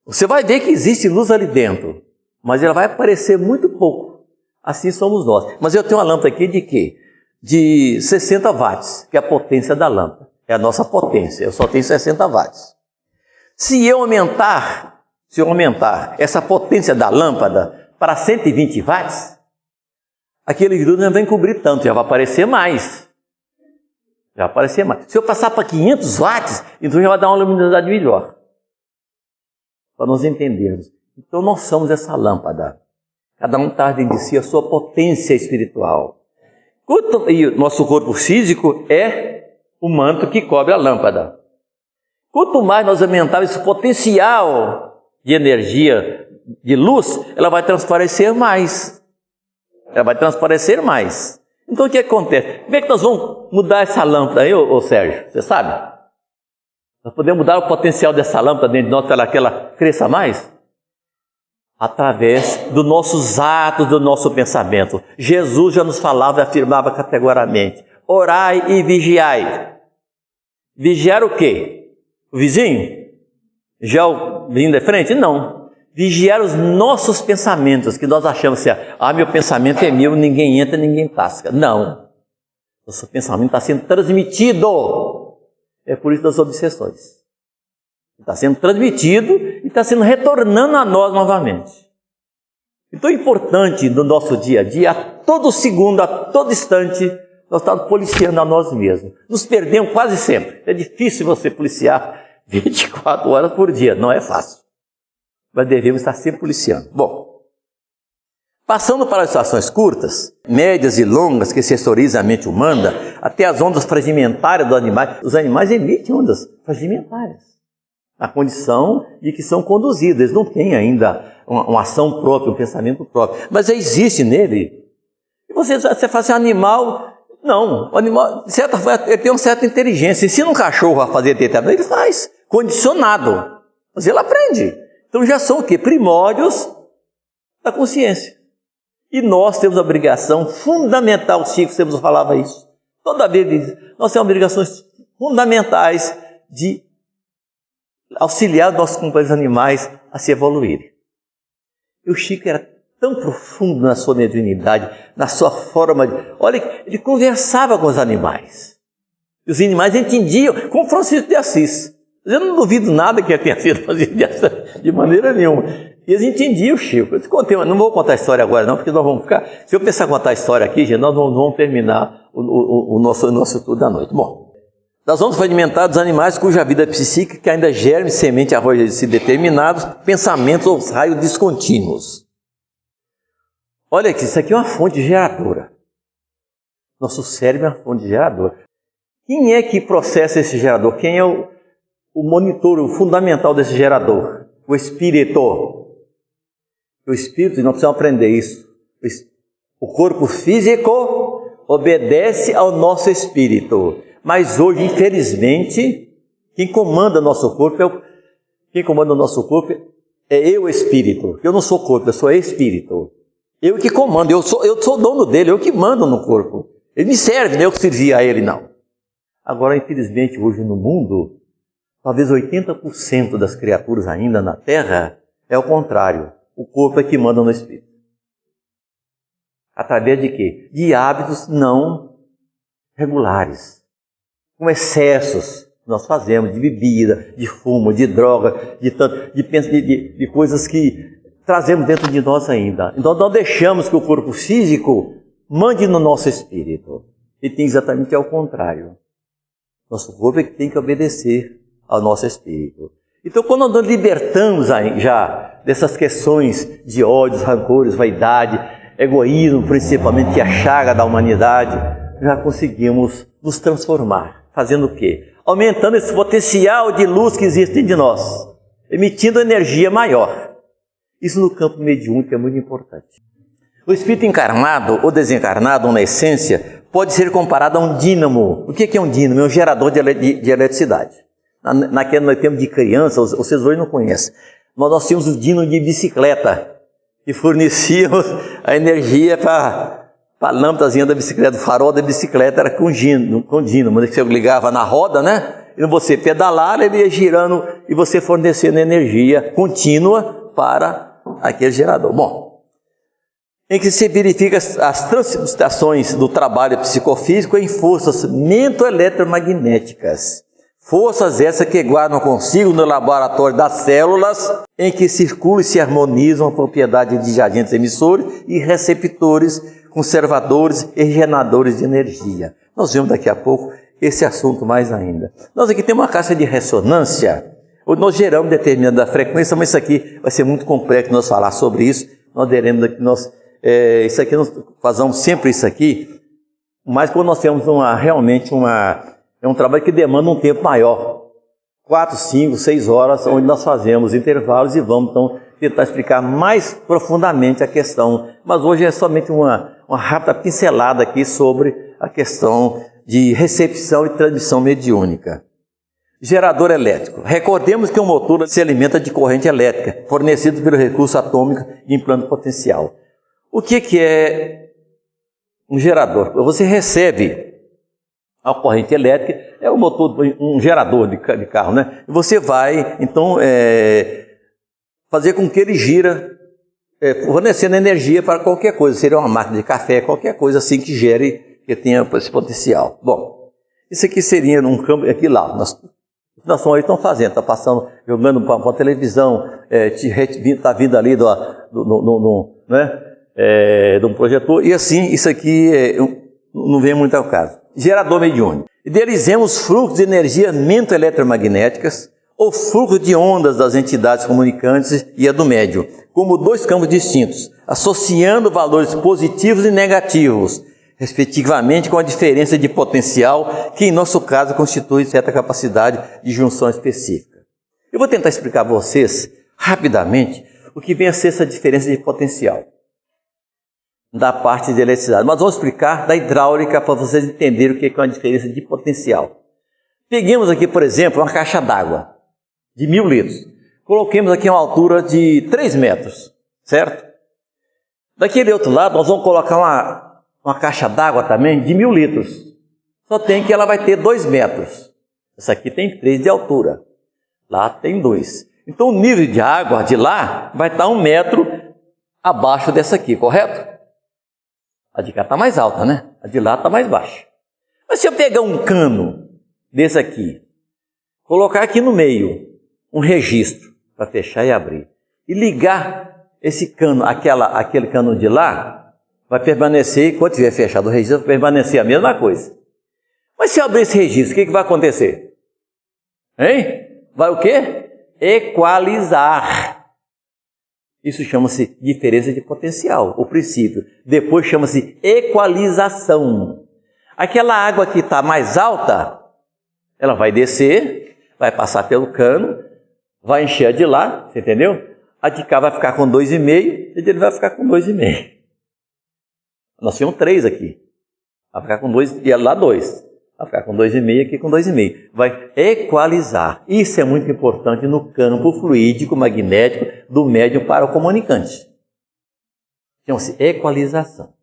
Você vai ver que existe luz ali dentro, mas ela vai aparecer muito pouco. Assim somos nós. Mas eu tenho uma lâmpada aqui de quê? De 60 watts, que é a potência da lâmpada. É a nossa potência, eu só tenho 60 watts. Se eu aumentar essa potência da lâmpada para 120 watts, aquele veludo não vai encobrir tanto, já vai aparecer mais. Já vai aparecer mais. Se eu passar para 500 watts, então já vai dar uma luminosidade melhor. Para nós entendermos. Então nós somos essa lâmpada. Cada um está dentro de si a sua potência espiritual. E o nosso corpo físico é o manto que cobre a lâmpada. Quanto mais nós aumentarmos esse potencial de energia de luz, ela vai transparecer mais. Ela vai transparecer mais. Então o que acontece? Como é que nós vamos mudar essa lâmpada aí, ô Sérgio? Você sabe? Nós podemos mudar o potencial dessa lâmpada dentro de nós para que ela cresça mais? Através dos nossos atos, do nosso pensamento. Jesus já nos falava e afirmava categoricamente: orai e vigiai. Vigiar o quê? O vizinho? Já o vizinho de frente? Não. Vigiar os nossos pensamentos, que nós achamos assim: meu pensamento é meu, ninguém entra, ninguém tasca. Não. Nosso pensamento está sendo transmitido. É por isso das obsessões. Está sendo transmitido e está sendo retornando a nós novamente. Então é importante no nosso dia a dia, a todo segundo, a todo instante, nós estamos policiando a nós mesmos. Nos perdemos quase sempre. É difícil você policiar 24 horas por dia, não é fácil. Mas devemos estar sempre policiando. Bom, passando para as situações curtas, médias e longas que sensoriza a mente humana, até as ondas fragmentárias dos animais. Os animais emitem ondas fragmentárias. A condição de que são conduzidos. Eles não têm ainda uma ação própria, um pensamento próprio. Mas existe nele. E você fala assim, animal... Não, o animal, de certa forma, ele tem uma certa inteligência. Ensina um cachorro a fazer determinado, ele faz, condicionado. Mas ele aprende. Então já são o quê? Primórdios da consciência. E nós temos a obrigação fundamental, o Chico sempre nos falava isso. Toda vez nós temos obrigações fundamentais de auxiliar os nossos companheiros animais a se evoluírem. E o Chico era tão profundo na sua mediunidade, na sua forma de... Olha, ele conversava com os animais. E os animais entendiam, como Francisco de Assis. Eu não duvido nada que tenha sido Francisco de Assis, de maneira nenhuma. E eles entendiam o Chico. Eu te contei, não vou contar a história agora não, porque nós vamos ficar... Se eu pensar em contar a história aqui, gente, nós não vamos terminar o nosso estudo da noite. Bom, nós vamos fragmentar dos animais cuja vida psíquica ainda germe semente arroja de determinados pensamentos ou raios descontínuos. Olha aqui, isso aqui é uma fonte geradora. Nosso cérebro é uma fonte geradora. Quem é que processa esse gerador? Quem é o monitor, o fundamental desse gerador? O espírito. O espírito, nós precisamos aprender isso. O corpo físico obedece ao nosso espírito. Mas hoje, infelizmente, quem comanda o nosso corpo é eu, espírito. Eu não sou corpo, eu sou espírito. Eu que comando, eu sou dono dele, eu que mando no corpo. Ele me serve, não é eu que servia a ele, não. Agora, infelizmente, hoje no mundo, talvez 80% das criaturas ainda na Terra é o contrário. O corpo é que manda no espírito. Através de quê? De hábitos não regulares. Com excessos que nós fazemos de bebida, de fumo, de droga, de coisas que trazemos dentro de nós ainda. Então nós deixamos que o corpo físico mande no nosso espírito. E tem exatamente ao contrário. Nosso corpo é que tem que obedecer ao nosso espírito. Então quando nós nos libertamos já dessas questões de ódios, rancores, vaidade, egoísmo principalmente, que é a chaga da humanidade, já conseguimos nos transformar. Fazendo o quê? Aumentando esse potencial de luz que existe de nós, emitindo energia maior. Isso no campo mediúnico é muito importante. O espírito encarnado ou desencarnado, ou na essência, pode ser comparado a um dínamo. O que é um dínamo? É um gerador de eletricidade. Naquele tempo de criança, vocês hoje não conhecem, mas nós tínhamos o dínamo de bicicleta, que fornecia a energia para a lâmpadazinha da bicicleta, o farol da bicicleta era com dínamo, você ligava na roda, né? E você pedalar, ele ia girando e você fornecendo energia contínua para aquele gerador. Bom, em que se verifica as transmutações do trabalho psicofísico em forças mentoeletromagnéticas. Forças essas que guardam consigo no laboratório das células, em que circulam e se harmonizam a propriedade de agentes emissores e receptores, conservadores e regeneradores de energia. Nós vemos daqui a pouco esse assunto mais ainda. Nós aqui temos uma caixa de ressonância, onde nós geramos determinada frequência, mas isso aqui vai ser muito complexo nós falar sobre isso. Nós nós fazemos sempre isso aqui, mas quando nós temos é um trabalho que demanda um tempo maior, 4, 5, 6 horas, onde nós fazemos intervalos e vamos então tentar explicar mais profundamente a questão, mas hoje é somente uma rápida pincelada aqui sobre a questão de recepção e transmissão mediúnica. Gerador elétrico. Recordemos que um motor se alimenta de corrente elétrica, fornecido pelo recurso atômico de implante potencial. O que é um gerador? Você recebe a corrente elétrica, é um motor, um gerador de carro, né? E você vai, então, fazer com que ele gira, fornecendo energia para qualquer coisa. Seria uma máquina de café, qualquer coisa assim que gere, que tenha esse potencial. Bom, isso aqui seria num campo, aqui lá, nós estão fazendo, está passando, jogando para a televisão, está vindo ali de um projetor, e assim, isso aqui não vem muito ao caso. Gerador mediúnico. Idealizemos fluxos de energia eletromagnéticas ou fluxo de ondas das entidades comunicantes e a do médium, como dois campos distintos, associando valores positivos e negativos, respectivamente com a diferença de potencial, que em nosso caso constitui certa capacidade de junção específica. Eu vou tentar explicar a vocês, rapidamente, o que vem a ser essa diferença de potencial da parte de eletricidade. Mas vamos explicar da hidráulica para vocês entenderem o que é uma diferença de potencial. Peguemos aqui, por exemplo, uma caixa d'água de 1000 litros. Coloquemos aqui uma altura de 3 metros, certo? Daquele outro lado, nós vamos colocar uma caixa d'água também de 1000 litros. Só tem que ela vai ter 2 metros. Essa aqui tem 3 de altura. Lá tem 2. Então o nível de água de lá vai estar 1 metro abaixo dessa aqui, correto? A de cá está mais alta, né? A de lá está mais baixa. Mas se eu pegar um cano desse aqui, colocar aqui no meio um registro para fechar e abrir, e ligar esse cano, aquele cano de lá, vai permanecer, enquanto tiver fechado o registro, vai permanecer a mesma coisa. Mas se eu abrir esse registro, o que vai acontecer? Hein? Vai o quê? Equalizar. Isso chama-se diferença de potencial, o princípio. Depois chama-se equalização. Aquela água que está mais alta, ela vai descer, vai passar pelo cano, vai encher de lá, você entendeu? A de cá vai ficar com 2,5 e ele vai ficar com 2,5. Nós tínhamos 3 aqui. Vai ficar com 2 e lá 2. Vai ficar com 2,5 aqui com 2,5. Vai equalizar. Isso é muito importante no campo fluídico magnético do médium para o comunicante. Chama-se equalização.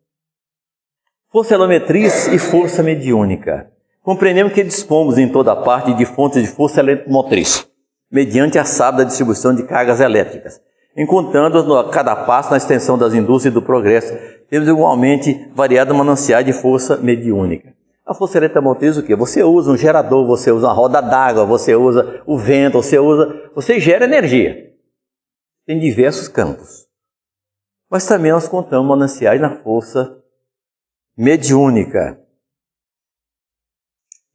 Força eletromotriz e força mediúnica. Compreendemos que dispomos em toda parte de fontes de força eletromotriz, mediante a sábia distribuição de cargas elétricas, encontrando a cada passo na extensão das indústrias e do progresso, temos igualmente variado mananciais de força mediúnica. A força eletromotriz o quê? Você usa um gerador, você usa uma roda d'água, você usa o vento, você gera energia. Tem diversos campos. Mas também nós contamos mananciais na força mediúnica.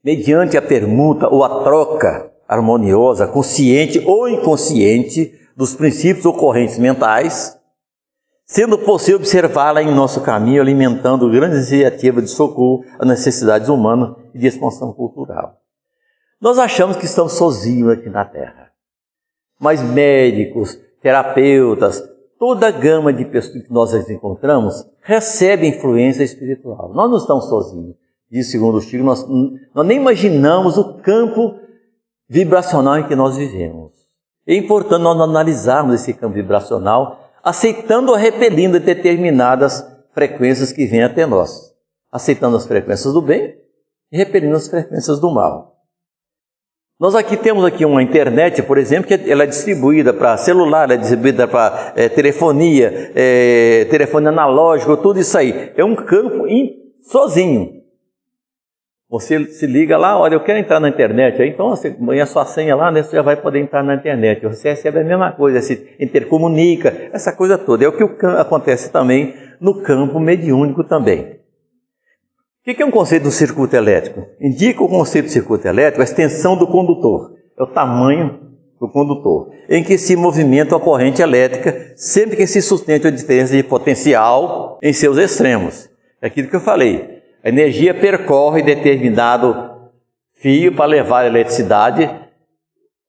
Mediante a permuta ou a troca harmoniosa, consciente ou inconsciente, dos princípios ocorrentes mentais, sendo possível observá-la em nosso caminho, alimentando grandes iniciativas de socorro às necessidades humanas e de expansão cultural. Nós achamos que estamos sozinhos aqui na Terra. Mas médicos, terapeutas, toda a gama de pessoas que nós encontramos recebe influência espiritual. Nós não estamos sozinhos. Diz segundo o Chico, nós nem imaginamos o campo vibracional em que nós vivemos. É importante nós analisarmos esse campo vibracional, aceitando ou repelindo determinadas frequências que vêm até nós. Aceitando as frequências do bem e repelindo as frequências do mal. Nós temos aqui uma internet, por exemplo, que ela é distribuída para celular, ela é distribuída para telefonia, telefone analógico, tudo isso aí. É um campo sozinho. Você se liga lá, olha, eu quero entrar na internet, aí então você põe a sua senha lá, né, você já vai poder entrar na internet. Você recebe a mesma coisa, se intercomunica, essa coisa toda. É o que acontece também no campo mediúnico também. O que é um conceito do circuito elétrico? Indica o conceito do circuito elétrico a extensão do condutor, é o tamanho do condutor, em que se movimenta a corrente elétrica, sempre que se sustente a diferença de potencial em seus extremos. É aquilo que eu falei. A energia percorre determinado fio para levar a eletricidade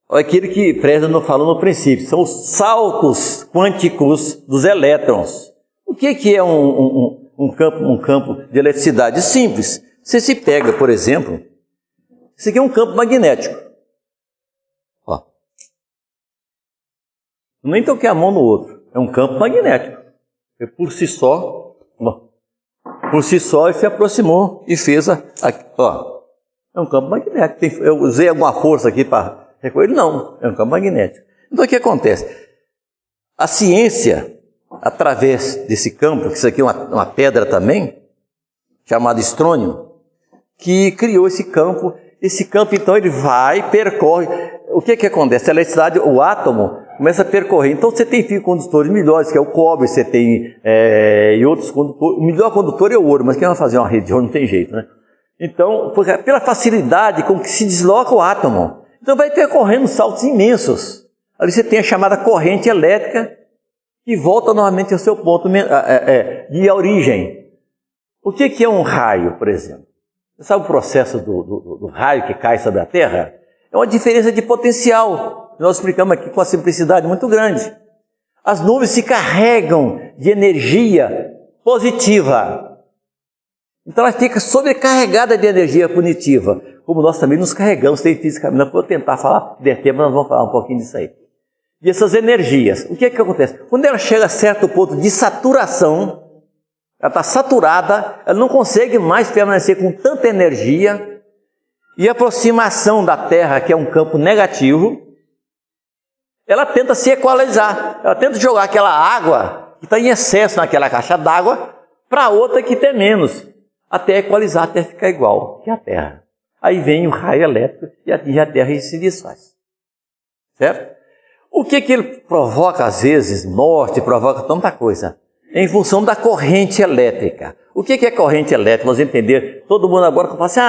aquilo que Fresnel falou no princípio, são os saltos quânticos dos elétrons. O que é um campo de eletricidade? Simples. Você se pega, por exemplo, isso aqui é um campo magnético. Ó. Nem toquei a mão no outro. É um campo magnético. E por si só, ele se aproximou e fez ó. É um campo magnético. Eu usei alguma força aqui para recolher? Não, é um campo magnético. Então o que acontece? A ciência, através desse campo, que isso aqui é uma pedra também, chamada estrônio, que criou esse campo. Esse campo, então, ele vai, percorre. O que acontece? A eletricidade, o átomo, começa a percorrer. Então, você tem fios condutores melhores, que é o cobre, você tem e outros condutores. O melhor condutor é o ouro, mas quem vai fazer uma rede de ouro não tem jeito, né? Então, pela facilidade com que se desloca o átomo. Então, vai percorrendo saltos imensos. Ali você tem a chamada corrente elétrica, que volta novamente ao seu ponto de origem. O que é um raio, por exemplo? Você sabe o processo do raio que cai sobre a Terra? É uma diferença de potencial. Nós explicamos aqui com uma simplicidade muito grande. As nuvens se carregam de energia positiva. Então ela fica sobrecarregada de energia punitiva. Como nós também nos carregamos fisicamente. Nós vou tentar falar, der tempo, nós vamos falar um pouquinho disso aí. E essas energias, o que acontece? Quando ela chega a certo ponto de saturação, ela está saturada, ela não consegue mais permanecer com tanta energia, e a aproximação da Terra, que é um campo negativo, ela tenta se equalizar, ela tenta jogar aquela água que está em excesso naquela caixa d'água para outra que tem menos, até equalizar, até ficar igual que a Terra. Aí vem o raio elétrico e atinge a Terra e se desfaz. Certo? O que ele provoca às vezes? Morte, provoca tanta coisa. Em função da corrente elétrica. O que é corrente elétrica? Nós entender, todo mundo agora fala assim,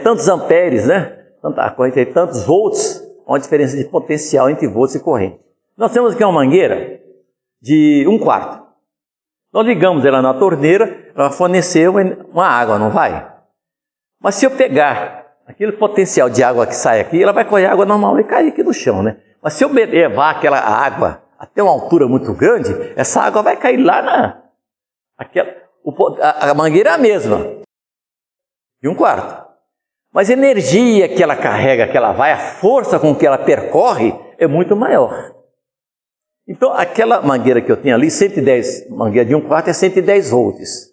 tantos amperes, né? A corrente tem tantos volts, uma diferença de potencial entre volts e corrente. Nós temos aqui uma mangueira de 1/4. Nós ligamos ela na torneira, ela forneceu uma água, não vai? Mas se eu pegar aquele potencial de água que sai aqui, ela vai correr água normal e cair aqui no chão, né? Mas se eu levar aquela água até uma altura muito grande, essa água vai cair lá a mangueira é a mesma, de 1/4. Mas a energia que ela carrega, que ela vai, a força com que ela percorre, é muito maior. Então, aquela mangueira que eu tenho ali, 110, mangueira de 1/4 é 110 volts.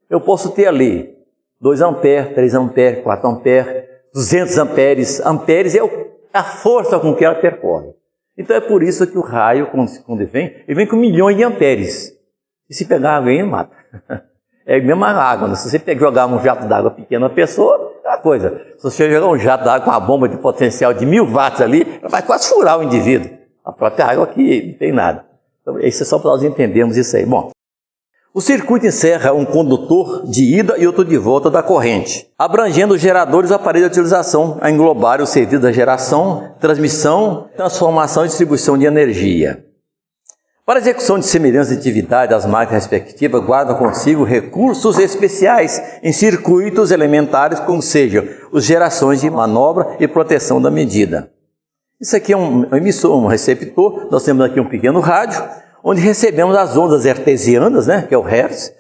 Eu posso ter ali 2 amperes, 3 amperes, 4 amperes, 200 amperes. Amperes é a força com que ela percorre. Então é por isso que o raio, quando ele vem com milhões de amperes. E se pegar água aí, mata. É a mesma água, né? Se você jogar um jato d'água pequeno na pessoa, é uma coisa. Se você jogar um jato d'água com uma bomba de potencial de 1000 watts ali, ela vai quase furar o indivíduo. A própria água aqui não tem nada. Então, isso é só para nós entendermos isso aí. Bom, o circuito encerra um condutor de ida e outro de volta da corrente, abrangendo os geradores e aparelhos de utilização a englobar o serviço da geração, transmissão, transformação e distribuição de energia. Para a execução de semelhantes atividades, as máquinas respectivas guardam consigo recursos especiais em circuitos elementares, como sejam as gerações de manobra e proteção da medida. Isso aqui é um emissor, um receptor. Nós temos aqui um pequeno rádio, onde recebemos as ondas hertzianas, né, que é o Hertz,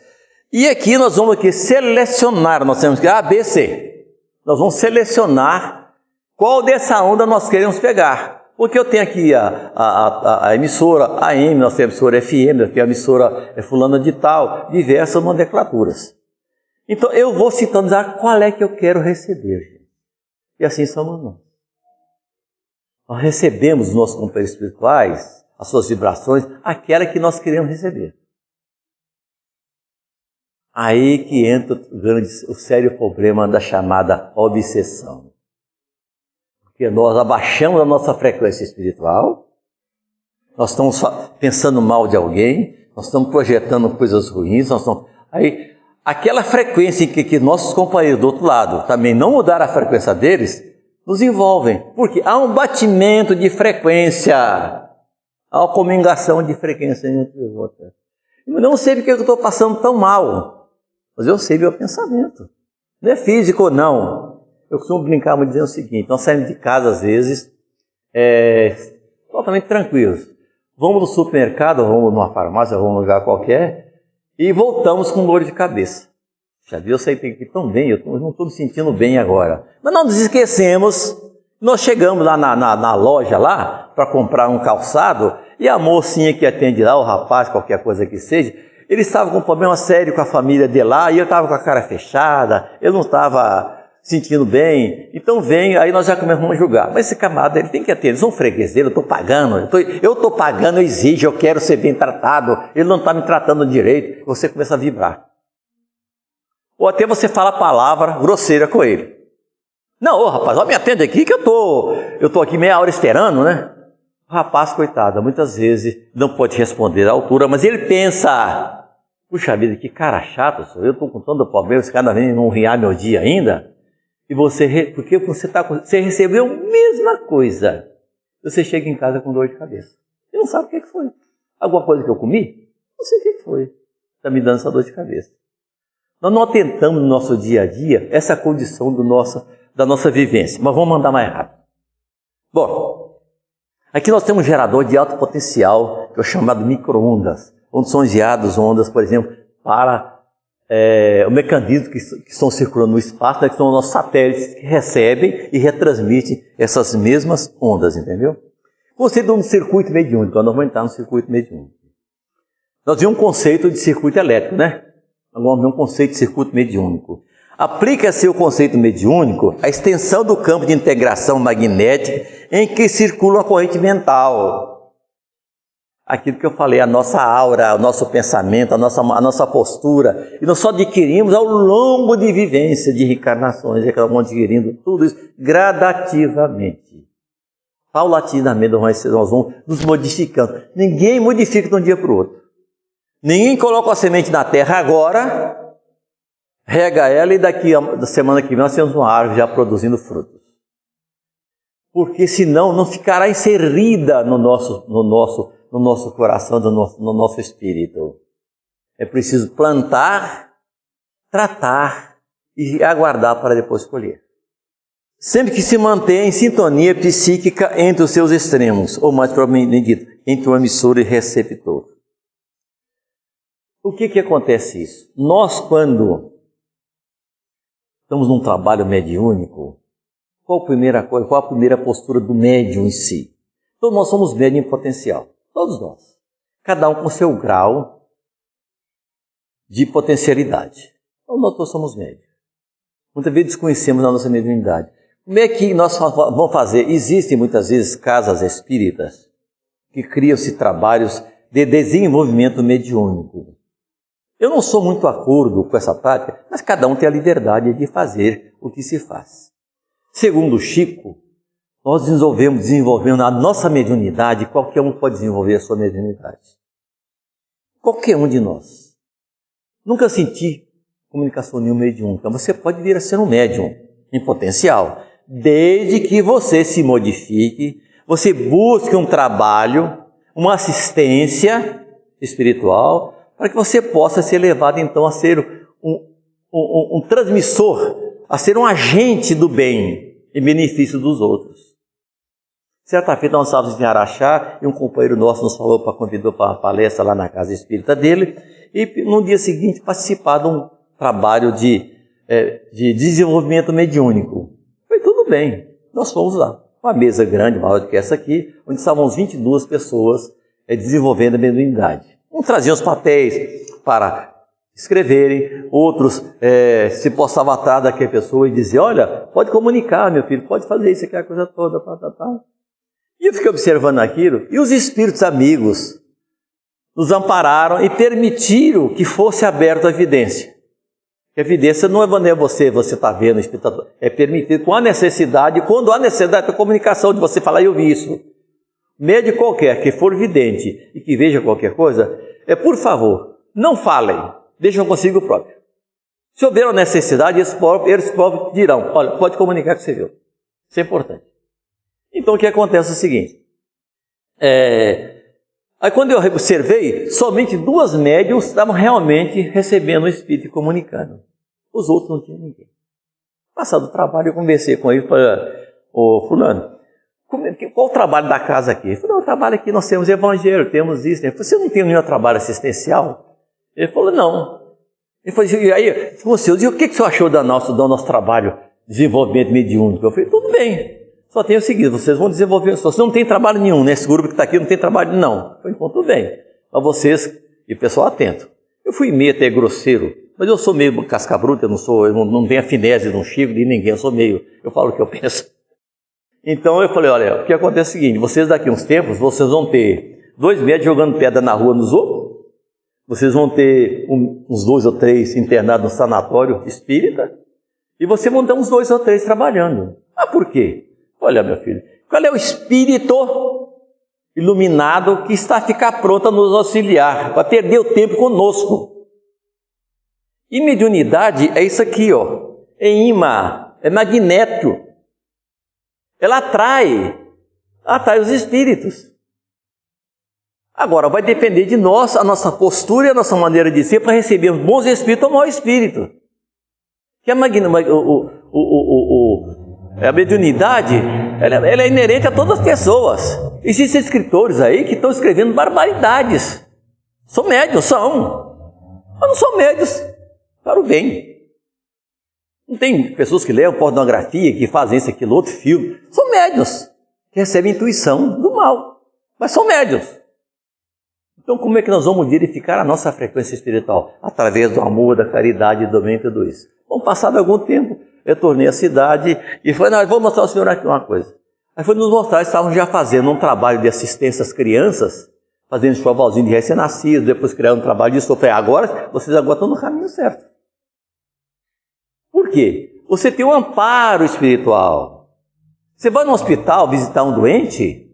e aqui nós vamos selecionar, nós temos que A, B, C. Nós vamos selecionar qual dessa onda nós queremos pegar. Porque eu tenho aqui a emissora AM, nós temos a emissora FM, aqui a emissora fulana de tal, diversas nomenclaturas. Então eu vou citando qual é que eu quero receber, gente. E assim somos nós. Nós recebemos os nossos companheiros espirituais, as suas vibrações, aquela que nós queremos receber. Aí que entra o sério problema da chamada obsessão. Porque nós abaixamos a nossa frequência espiritual, nós estamos pensando mal de alguém, nós estamos projetando coisas ruins, aí aquela frequência em que nossos companheiros do outro lado também não mudaram a frequência deles, nos envolvem. Porque há um batimento de frequência, há uma comingação de frequência entre os outros. Eu não sei porque eu estou passando tão mal, mas eu sei meu pensamento. Não é físico ou não. Eu costumo brincar dizendo o seguinte: nós saímos de casa às vezes, totalmente tranquilos. Vamos no supermercado, vamos numa farmácia, vamos num lugar qualquer e voltamos com dor de cabeça. Já viu, eu sei que tão bem, eu não estou me sentindo bem agora. Mas não nos esquecemos, nós chegamos lá na loja lá para comprar um calçado e a mocinha que atende lá, o rapaz, qualquer coisa que seja, ele estava com um problema sério com a família de lá e eu estava com a cara fechada, eu não estava sentindo bem, então vem, aí nós já começamos a julgar. Mas esse camarada, ele tem que atender, eu sou um fregueseiro, eu estou pagando, eu estou pagando, eu exijo, eu quero ser bem tratado, ele não está me tratando direito, você começa a vibrar. Ou até você fala a palavra grosseira com ele. Não, ô rapaz, ó, me atende aqui que eu tô aqui meia hora esperando, né? O rapaz, coitado, muitas vezes não pode responder à altura, mas ele pensa, puxa vida, que cara chato, eu estou com tanto problema, esse cara vem não riar meu dia ainda. E porque você recebeu a mesma coisa. Você chega em casa com dor de cabeça. Você não sabe o que foi. Alguma coisa que eu comi? Não sei o que foi. Está me dando essa dor de cabeça. Nós não atentamos no nosso dia a dia essa condição da nossa vivência. Mas vamos mandar mais rápido. Bom, aqui nós temos um gerador de alto potencial, que é o chamado micro-ondas, onde são enviadas ondas, por exemplo, para o mecanismo que estão circulando no espaço, né, que são os nossos satélites que recebem e retransmitem essas mesmas ondas, entendeu? Conceito de um circuito mediúnico, nós vamos entrar no circuito mediúnico. Nós vimos um conceito de circuito elétrico, né? Agora vamos ver um conceito de circuito mediúnico. Aplica-se o conceito mediúnico à extensão do campo de integração magnética em que circula a corrente mental. Aquilo que eu falei, a nossa aura, o nosso pensamento, a nossa postura. E nós só adquirimos ao longo de vivência, de reencarnações, e acabamos adquirindo tudo isso gradativamente. Paulatinamente nós vamos nos modificando. Ninguém modifica de um dia para o outro. Ninguém coloca a semente na terra agora, rega ela e da semana que vem nós temos uma árvore já produzindo frutos. Porque senão não ficará inserida no nosso coração, no nosso espírito. É preciso plantar, tratar e aguardar para depois colher. Sempre que se mantenha em sintonia psíquica entre os seus extremos, ou mais propriamente dito, entre o emissor e receptor. O que acontece isso? Nós, quando estamos num trabalho mediúnico, qual a primeira postura do médium em si? Todos nós somos médium em potencial. Todos nós. Cada um com seu grau de potencialidade. Então nós todos somos médios. Muitas vezes desconhecemos a nossa mediunidade. Como é que nós vamos fazer? Existem muitas vezes casas espíritas que criam-se trabalhos de desenvolvimento mediúnico. Eu não sou muito acordo com essa prática, mas cada um tem a liberdade de fazer o que se faz. Segundo Chico, nós desenvolvendo a nossa mediunidade, qualquer um pode desenvolver a sua mediunidade. Qualquer um de nós. Nunca senti comunicação nenhuma mediúnica. Você pode vir a ser um médium em potencial, desde que você se modifique, você busque um trabalho, uma assistência espiritual, para que você possa ser levado então a ser um transmissor, a ser um agente do bem em benefício dos outros. Certa feita nós estávamos em Araxá e um companheiro nosso nos convidou para uma palestra lá na casa espírita dele e no dia seguinte participar de um trabalho de desenvolvimento mediúnico. Foi tudo bem, nós fomos lá. Uma mesa grande, maior do que essa aqui, onde estavam 22 pessoas desenvolvendo a mediunidade. Uns traziam os papéis para escreverem, outros se postavam atrás daquela pessoa e diziam, olha, pode comunicar, meu filho, pode fazer isso, aquela coisa toda, E eu fiquei observando aquilo, e os espíritos amigos nos ampararam e permitiram que fosse aberta a evidência. A evidência não é você está vendo, o espírito, é permitido com a necessidade, quando há necessidade da comunicação, de você falar, eu vi isso. Médium qualquer que for vidente e que veja qualquer coisa, por favor, não falem, deixam consigo próprio. Se houver uma necessidade, eles próprios dirão, olha, pode comunicar que você viu. Isso é importante. Então o que acontece é o seguinte, aí quando eu observei, somente 2 médiums estavam realmente recebendo o espírito e comunicando. Os outros não tinham ninguém. Passado o trabalho, eu conversei com ele, falei, ô fulano, qual o trabalho da casa aqui? Ele falou, não, o trabalho aqui, nós temos evangelho, temos isso. Ele falou, você não tem nenhum trabalho assistencial? Ele falou, não. Ele falou, e aí, você, e o que você achou do nosso trabalho, desenvolvimento mediúnico? Eu falei, tudo bem, só tem o seguinte, vocês vão desenvolver, você não tem trabalho nenhum, nesse grupo que está aqui não tem trabalho, não. Eu falei, então tudo bem, mas vocês, e o pessoal atento. Eu fui meio até grosseiro, mas eu sou meio casca-bruta, eu não tenho a finese de um Chico, de ninguém, eu falo o que eu penso. Então eu falei, olha, o que acontece é o seguinte, vocês daqui a uns tempos, vocês vão ter 2 médicos jogando pedra na rua nos outros, vocês vão ter uns 2 ou 3 internados no sanatório espírita, e vocês vão ter uns 2 ou 3 trabalhando. Ah, por quê? Olha, meu filho, qual é o espírito iluminado que está a ficar pronto a nos auxiliar, para perder o tempo conosco? E mediunidade é isso aqui, ó, é imã, é magnético. Ela atrai os espíritos. Agora, vai depender de nós, a nossa postura e a nossa maneira de ser para recebermos bons espíritos ou maus espíritos. Que a mediunidade, ela é inerente a todas as pessoas. Existem escritores aí que estão escrevendo barbaridades. São médios, são. Mas não são médios para o bem. Não tem pessoas que leem pornografia, que fazem isso, aquilo, outro filme. São médios, que recebem intuição do mal. Mas são médios. Então como é que nós vamos verificar a nossa frequência espiritual? Através do amor, da caridade, do bem e tudo isso. Bom, passado algum tempo, eu tornei a cidade e falei, não, eu vou mostrar ao senhor aqui uma coisa. Aí foi nos mostrar, estavam já fazendo um trabalho de assistência às crianças, fazendo enxovalzinho de recém-nascidos, depois criando um trabalho disso. Eu falei, agora, vocês agora estão no caminho certo. Por quê? Você tem um amparo espiritual. Você vai no hospital visitar um doente,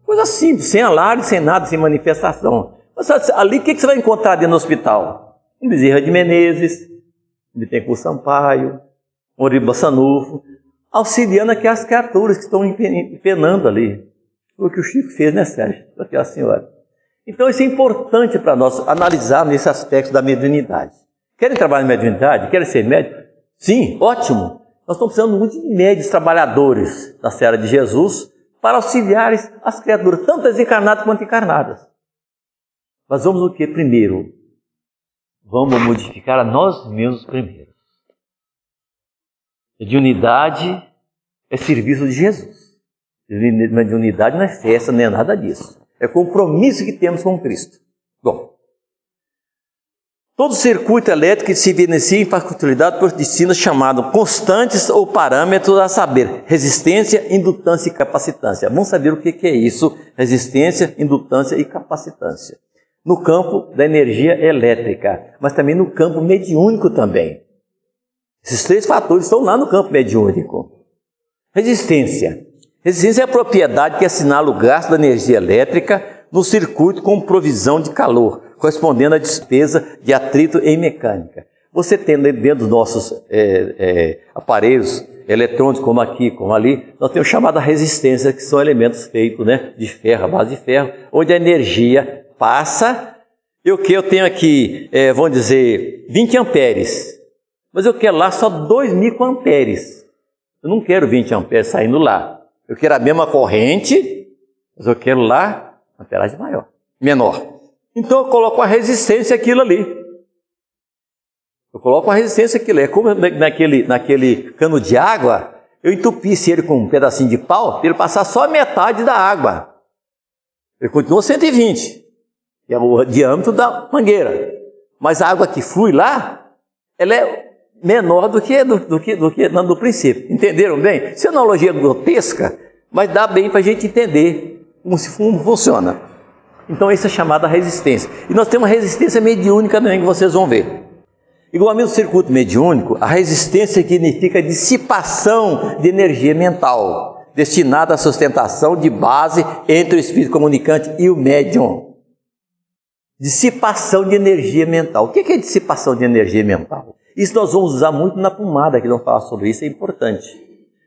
coisa simples, sem alarde, sem nada, sem manifestação. Mas ali, o que você vai encontrar dentro do hospital? Um Bezerra de Menezes, um Bittencourt Sampaio, um Oribe Sanufo, auxiliando aquelas criaturas que estão penando ali. Foi o que o Chico fez, né, Sérgio? Para aquela senhora. Então, isso é importante para nós analisar nesse aspecto da mediunidade. Querem trabalhar em mediunidade? Querem ser médicos? Sim, ótimo. Nós estamos precisando muito de médios trabalhadores da Seara de Jesus para auxiliar as criaturas, tanto desencarnadas quanto encarnadas. Mas vamos o que primeiro? Vamos modificar a nós mesmos primeiro. Mediunidade é serviço de Jesus. Mediunidade não é festa, nem é nada disso. É compromisso que temos com Cristo. Bom, todo circuito elétrico que se evidencia em facilidade por destinos chamados constantes ou parâmetros, a saber, resistência, indutância e capacitância. Vamos saber o que é isso, resistência, indutância e capacitância. No campo da energia elétrica, mas também no campo mediúnico também. Esses 3 fatores estão lá no campo mediúnico. Resistência. Resistência é a propriedade que assinala o gasto da energia elétrica no circuito com provisão de calor, correspondendo à despesa de atrito em mecânica. Você tem dentro dos nossos aparelhos eletrônicos, como aqui, como ali, nós temos chamada resistência, que são elementos feitos, né, de ferro, a base de ferro, onde a energia passa, e o que eu tenho aqui, vamos dizer, 20 amperes, mas eu quero lá só 2 microamperes. Eu não quero 20 amperes saindo lá. Eu quero a mesma corrente, mas eu quero lá uma amperagem menor. Então eu coloco a resistência aquilo ali. Eu coloco a resistência aquilo ali. É como naquele cano de água, eu entupisse ele com um pedacinho de pau, para ele passar só a metade da água. Ele continua 120, que é o diâmetro da mangueira. Mas a água que flui lá, ela é menor do que no princípio. Entenderam bem? Isso é uma analogia grotesca, mas dá bem para a gente entender como funciona. Então isso é chamada resistência. E nós temos uma resistência mediúnica também, que vocês vão ver. Igualmente no circuito mediúnico, a resistência significa dissipação de energia mental, destinada à sustentação de base entre o espírito comunicante e o médium. Dissipação de energia mental. O que é dissipação de energia mental? Isso nós vamos usar muito na pomada, que vamos falar sobre isso, é importante.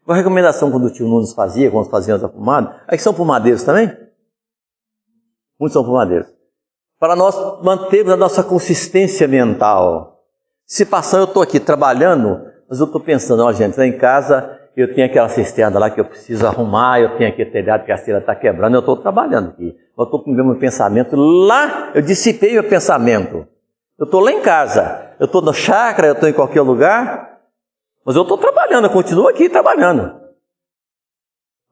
Uma recomendação quando o tio Nunes fazia, quando fazíamos a pomada, aí são pomadeiros também? Muitos são pomadeiros. Para nós mantermos a nossa consistência mental. Se passar, eu estou aqui trabalhando, mas eu estou pensando, ó gente, lá em casa eu tenho aquela cisterna lá que eu preciso arrumar, eu tenho aqui o telhado que a telha está quebrando, eu estou trabalhando aqui. Eu estou com o meu pensamento lá, eu dissipei meu pensamento. Eu estou lá em casa, eu estou na chácara, eu estou em qualquer lugar, mas eu estou trabalhando, eu continuo aqui trabalhando.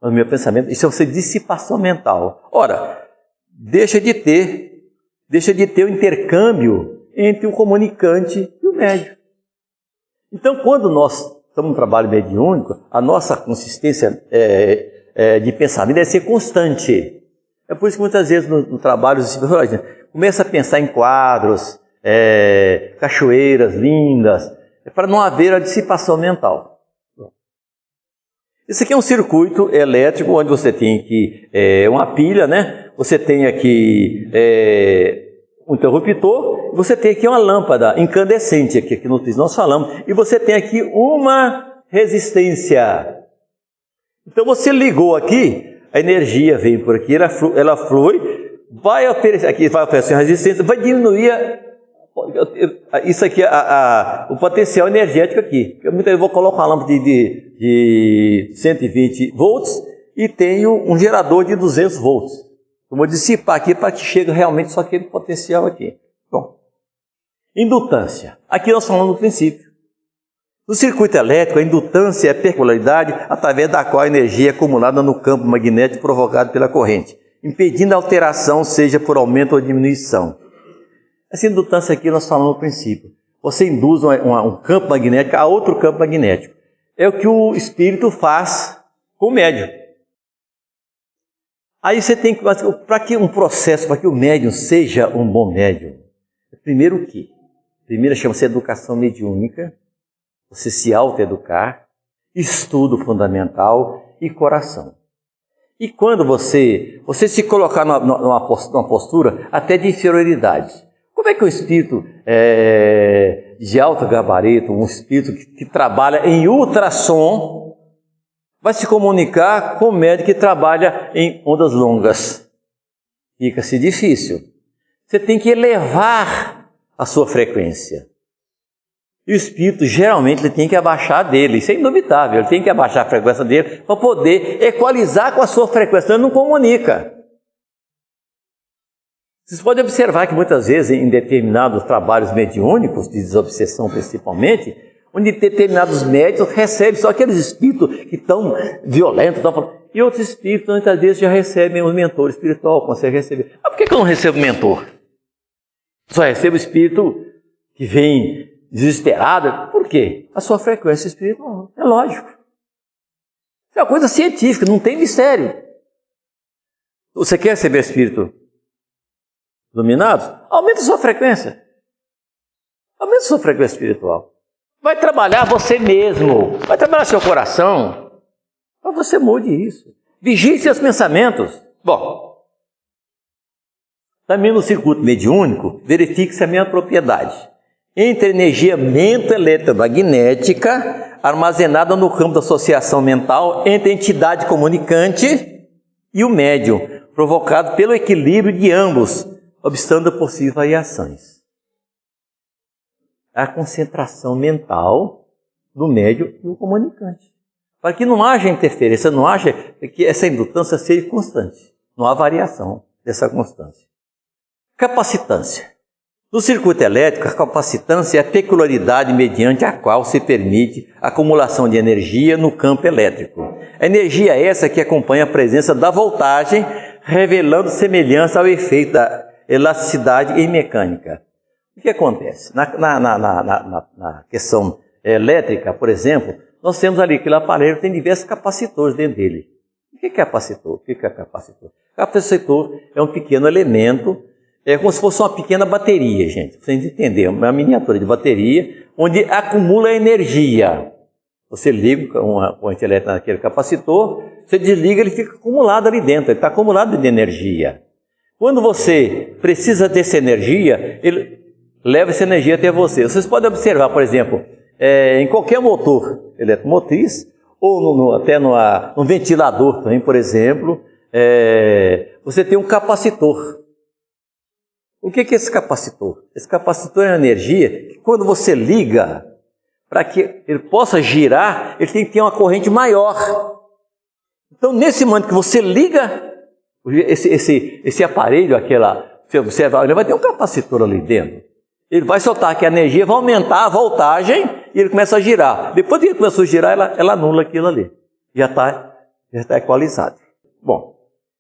O meu pensamento, isso é você dissipação mental. Ora, deixa de ter o intercâmbio entre o comunicante e o médium. Então, quando nós estamos no trabalho mediúnico, a nossa consistência de pensamento deve ser constante. É por isso que muitas vezes no trabalho os espíritos começa a pensar em quadros, cachoeiras lindas, para não haver a dissipação mental. Isso aqui é um circuito elétrico onde você tem aqui uma pilha, né? Você tem aqui um interruptor, você tem aqui uma lâmpada incandescente, aqui no nós falamos, e você tem aqui uma resistência. Então você ligou aqui, a energia vem por aqui, ela flui, vai oferecer uma resistência, vai diminuir isso aqui, o potencial energético aqui. Eu vou colocar uma lâmpada de 120 volts e tenho um gerador de 200 volts. Eu vou dissipar aqui para que chegue realmente só aquele potencial aqui. Bom, indutância. Aqui nós falamos no princípio. No circuito elétrico, a indutância é a peculiaridade através da qual a energia é acumulada no campo magnético provocado pela corrente, impedindo a alteração, seja por aumento ou diminuição. Essa indutância aqui nós falamos no princípio. Você induz um campo magnético a outro campo magnético. É o que o espírito faz com o médium. Aí você tem que, para que um processo, para que o médium seja um bom médium, primeiro o quê? Primeiro chama-se educação mediúnica, você se autoeducar, estudo fundamental e coração. E quando você se colocar numa postura até de inferioridade, como é que o espírito de alto gabarito, um espírito que trabalha em ultrassom, vai se comunicar com o médico que trabalha em ondas longas? Fica-se difícil. Você tem que elevar a sua frequência. E o espírito, geralmente, ele tem que abaixar dele. Isso é indubitável. Ele tem que abaixar a frequência dele para poder equalizar com a sua frequência. Ele não comunica. Vocês podem observar que muitas vezes em determinados trabalhos mediúnicos, de desobsessão principalmente, onde determinados médios recebem só aqueles espíritos que estão violentos, e outros espíritos muitas vezes já recebem um mentor espiritual, conseguem receber. Mas por que eu não recebo mentor? Só recebo espírito que vem desesperado. Por quê? A sua frequência espiritual. É lógico. É uma coisa científica, não tem mistério. Você quer receber espírito iluminados? Aumenta a sua frequência. Aumenta a sua frequência espiritual. Vai trabalhar você mesmo. Vai trabalhar seu coração. Para você mude isso. Vigie seus pensamentos. Bom, também no circuito mediúnico, verifique-se a minha propriedade. Entre a energia eletromagnética armazenada no campo da associação mental entre a entidade comunicante e o médium, provocado pelo equilíbrio de ambos, obstando possíveis variações. A concentração mental do médium e do comunicante. Para que não haja interferência, não haja que essa indutância seja constante. Não há variação dessa constância. Capacitância. No circuito elétrico, a capacitância é a peculiaridade mediante a qual se permite a acumulação de energia no campo elétrico. A energia é essa que acompanha a presença da voltagem, revelando semelhança ao efeito da elasticidade em mecânica. O que acontece? Na questão elétrica, por exemplo, nós temos ali aquele aparelho que tem diversos capacitores dentro dele. O que é capacitor? Capacitor é um pequeno elemento, é como se fosse uma pequena bateria, gente. Pra vocês entenderem, uma miniatura de bateria, onde acumula energia. Você liga uma corrente elétrica naquele capacitor, você desliga, ele fica acumulado ali dentro, ele está acumulado de energia. Quando você precisa dessa energia, ele leva essa energia até você. Vocês podem observar, por exemplo, em qualquer motor eletromotriz, ou até no ventilador também, por exemplo, você tem um capacitor. O que é esse capacitor? Esse capacitor é uma energia que quando você liga, para que ele possa girar, ele tem que ter uma corrente maior. Então, nesse momento que você liga esse aparelho, você observa, ele vai ter um capacitor ali dentro. Ele vai soltar aqui a energia, vai aumentar a voltagem e ele começa a girar. Depois que ele começou a girar, ela anula aquilo ali. Já está equalizado. Bom,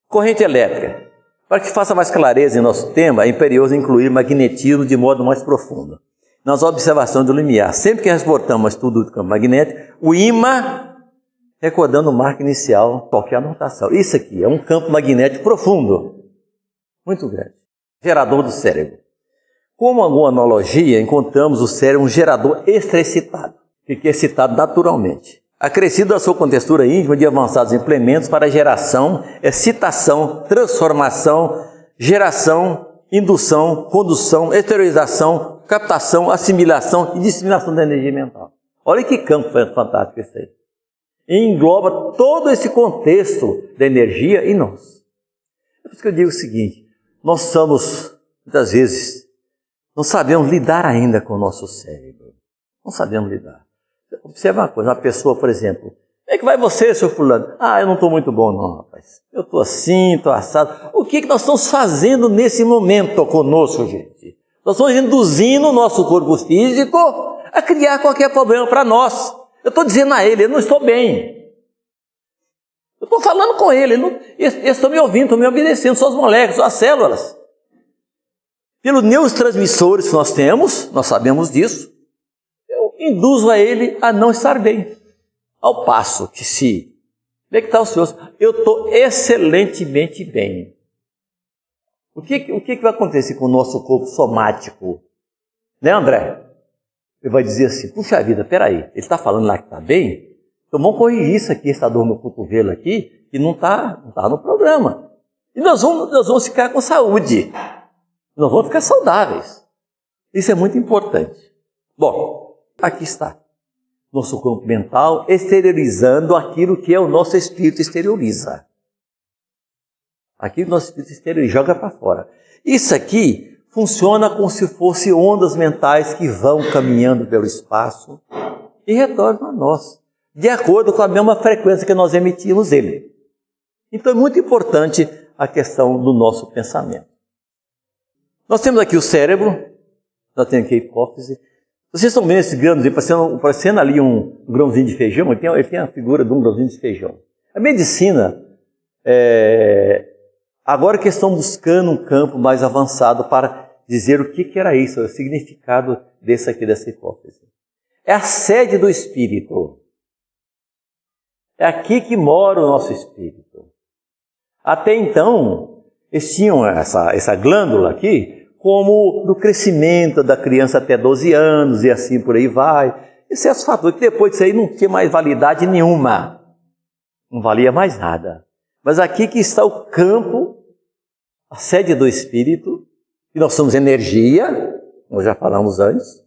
corrente elétrica. Para que faça mais clareza em nosso tema, é imperioso incluir magnetismo de modo mais profundo. Nas observações do limiar, sempre que transportamos o estudo do campo magnético, o ímã, recordando o marco inicial, qualquer anotação. Isso aqui é um campo magnético profundo, muito grande, gerador do cérebro. Como alguma analogia, encontramos o cérebro um gerador extra-excitado, que é excitado naturalmente. Acrescido da sua contextura íntima de avançados implementos para geração, excitação, transformação, geração, indução, condução, exteriorização, captação, assimilação e disseminação da energia mental. Olha que campo fantástico esse aí. E engloba todo esse contexto da energia em nós. É por isso que eu digo o seguinte, nós somos, muitas vezes, não sabemos lidar ainda com o nosso cérebro. Não sabemos lidar. Observa uma coisa, uma pessoa, por exemplo, como é que vai você, seu fulano? Ah, eu não estou muito bom não, rapaz. Eu estou assim, estou assado. O que nós estamos fazendo nesse momento conosco, gente? Nós estamos induzindo o nosso corpo físico a criar qualquer problema para nós. Eu estou dizendo a ele, eu não estou bem. Eu estou falando com ele, eles estão me ouvindo, estão me obedecendo, são as moléculas, são as células. Pelos neurotransmissores que nós temos, nós sabemos disso, eu induzo a ele a não estar bem. Ao passo que se conectar os seus, eu estou excelentemente bem. O que vai acontecer com o nosso corpo somático? Né, André? Ele vai dizer assim, puxa vida, peraí, ele está falando lá que está bem? Então vamos corrigir isso aqui, essa dor no cotovelo aqui, que não está no programa. E nós vamos ficar com saúde. Nós vamos ficar saudáveis. Isso é muito importante. Bom, aqui está. Nosso corpo mental exteriorizando aquilo que é o nosso espírito exterioriza. Aquilo que o nosso espírito exterioriza, joga para fora. Isso aqui funciona como se fossem ondas mentais que vão caminhando pelo espaço e retornam a nós, de acordo com a mesma frequência que nós emitimos ele. Então é muito importante a questão do nosso pensamento. Nós temos aqui o cérebro, nós temos aqui a hipófise. Vocês estão vendo esses grãos, parecendo ali um grãozinho de feijão, ele tem a figura de um grãozinho de feijão. A medicina, agora que estão buscando um campo mais avançado para dizer o que era isso, o significado dessa hipófise. É a sede do espírito. É aqui que mora o nosso espírito. Até então, eles tinham essa glândula aqui, como no crescimento da criança até 12 anos e assim por aí vai. Esse é o fator que depois disso aí não tinha mais validade nenhuma. Não valia mais nada. Mas aqui que está o campo, a sede do espírito, que nós somos energia, como já falamos antes,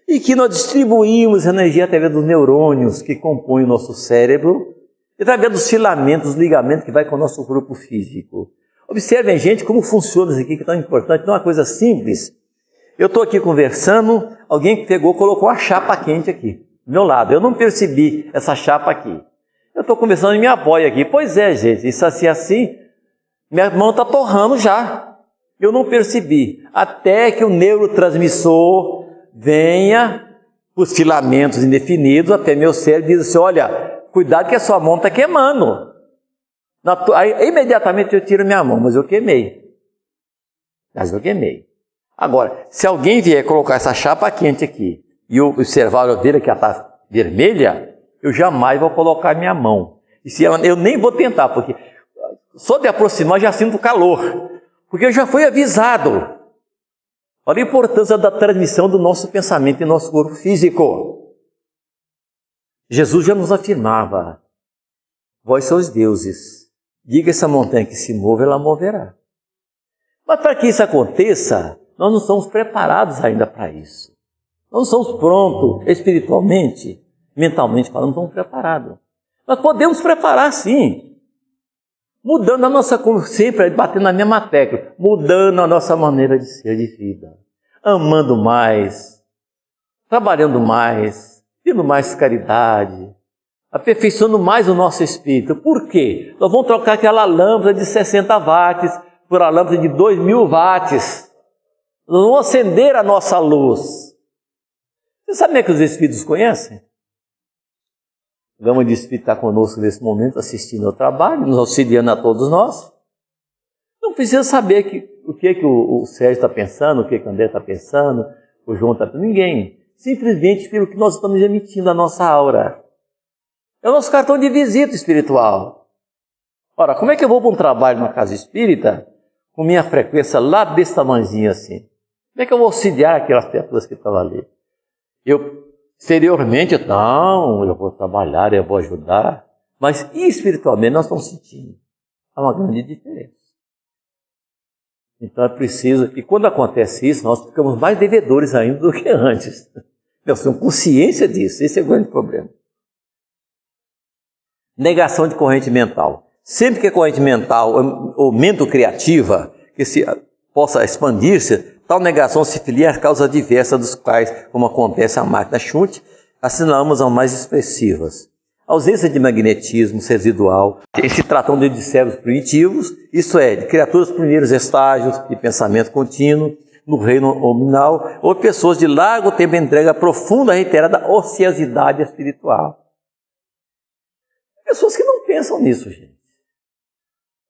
e que nós distribuímos energia através dos neurônios que compõem o nosso cérebro, e através dos filamentos, dos ligamentos que vai com o nosso corpo físico. Observem, gente, como funciona isso aqui, que é tão importante. Não é uma coisa simples. Eu estou aqui conversando, alguém pegou, colocou a chapa quente aqui, do meu lado. Eu não percebi essa chapa aqui. Eu estou conversando e me apoio aqui. Pois é, gente, isso assim, minha mão está torrando já. Eu não percebi. Até que o neurotransmissor venha, os filamentos indefinidos, até meu cérebro diz assim, olha, cuidado que a sua mão está queimando. Aí, imediatamente eu tiro minha mão, mas eu queimei. Agora, se alguém vier colocar essa chapa quente aqui e eu observar a dele que ela está vermelha, eu jamais vou colocar minha mão. E se eu nem vou tentar, porque só de aproximar já sinto calor, porque eu já fui avisado. Olha a importância da transmissão do nosso pensamento em nosso corpo físico. Jesus já nos afirmava, vós sois deuses. Diga essa montanha que se move, ela moverá. Mas para que isso aconteça, nós não estamos preparados ainda para isso. Nós não estamos prontos, espiritualmente, mentalmente falando, não estamos preparados. Nós podemos preparar sim, mudando a nossa, como sempre, batendo na mesma tecla, mudando a nossa maneira de ser, de vida, amando mais, trabalhando mais, tendo mais caridade, aperfeiçoando mais o nosso espírito. Por quê? Nós vamos trocar aquela lâmpada de 60 watts por a lâmpada de 2.000 watts. Nós vamos acender a nossa luz. Você sabe como é que os espíritos conhecem? A gama de espírito está conosco nesse momento, assistindo ao trabalho, nos auxiliando a todos nós. Não precisa saber o que o Sérgio está pensando, o que o André está pensando, o João está pensando, ninguém. Simplesmente pelo que nós estamos emitindo a nossa aura. É o nosso cartão de visita espiritual. Ora, como é que eu vou para um trabalho numa casa espírita com minha frequência lá desse tamanhozinho assim? Como é que eu vou auxiliar aquelas pessoas que estavam ali? Exteriormente, não, eu vou trabalhar, eu vou ajudar. Mas espiritualmente nós estamos sentindo. Há uma grande diferença. Então é preciso, e quando acontece isso, nós ficamos mais devedores ainda do que antes. Nós temos consciência disso, esse é o grande problema. Negação de corrente mental. Sempre que a corrente mental ou mente criativa que possa expandir-se, tal negação se filia a causas diversas dos quais, como acontece a máquina chute, assinalamos as mais expressivas. Ausência de magnetismo residual, se tratando de cérebros primitivos, isso é, de criaturas primeiros estágios de pensamento contínuo, no reino nominal, ou pessoas de largo tempo entrega profunda e reiterada ociosidade espiritual. Pessoas que não pensam nisso, gente.